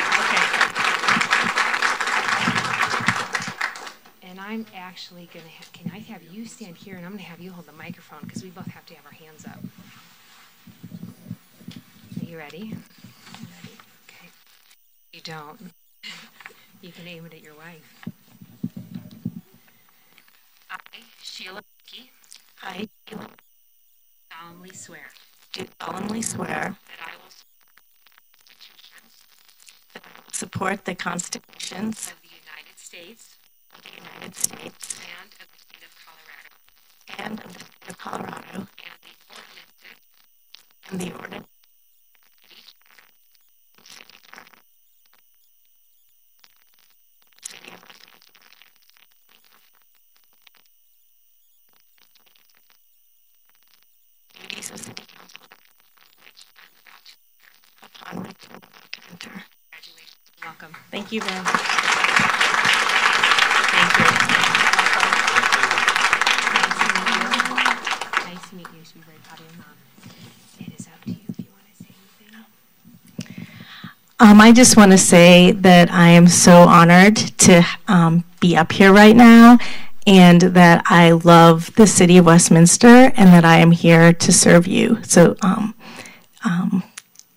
Okay. And I'm actually going to can I have you stand here, and I'm going to have you hold the microphone because we both have to have our hands up. Are you ready? Okay. You don't. You can aim it at your wife. I, Sheila Hickey. I do solemnly swear. Do solemnly swear That I will support the constitutions of the United States. Of the United States And of the state of Colorado. And of the state of Colorado. And the ordinances. Duties of City Council, which I'm about to upon which I'm about to enter. Congratulations. Welcome. Thank you very much. Thank you. Nice to meet you. You should be very proud of your mom. It is up to you if you want to say anything. I just want to say that I am so honored to be up here right now, and that I love the city of Westminster, and that I am here to serve you. So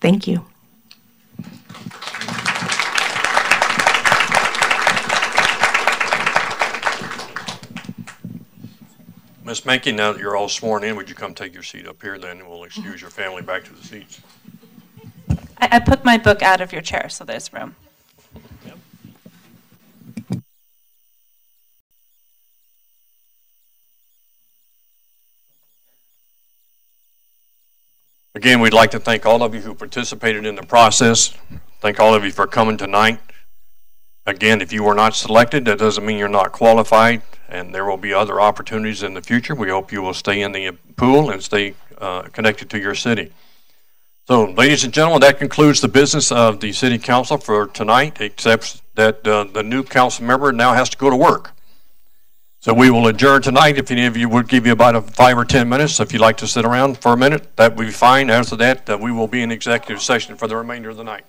thank you. Ms. Menke, now that you're all sworn in, would you come take your seat up here then, and we'll excuse your family back to the seats. I put my book out of your chair, so there's room. Yep. Again, we'd like to thank all of you who participated in the process. Thank all of you for coming tonight. Again, if you were not selected, that doesn't mean you're not qualified, and there will be other opportunities in the future. We hope you will stay in the pool and stay connected to your city. So, ladies and gentlemen, that concludes the business of the City Council for tonight, except that the new council member now has to go to work. So we will adjourn tonight. If any of you would give you about 5 or 10 minutes, if you'd like to sit around for a minute, that would be fine. After that, we will be in executive session for the remainder of the night.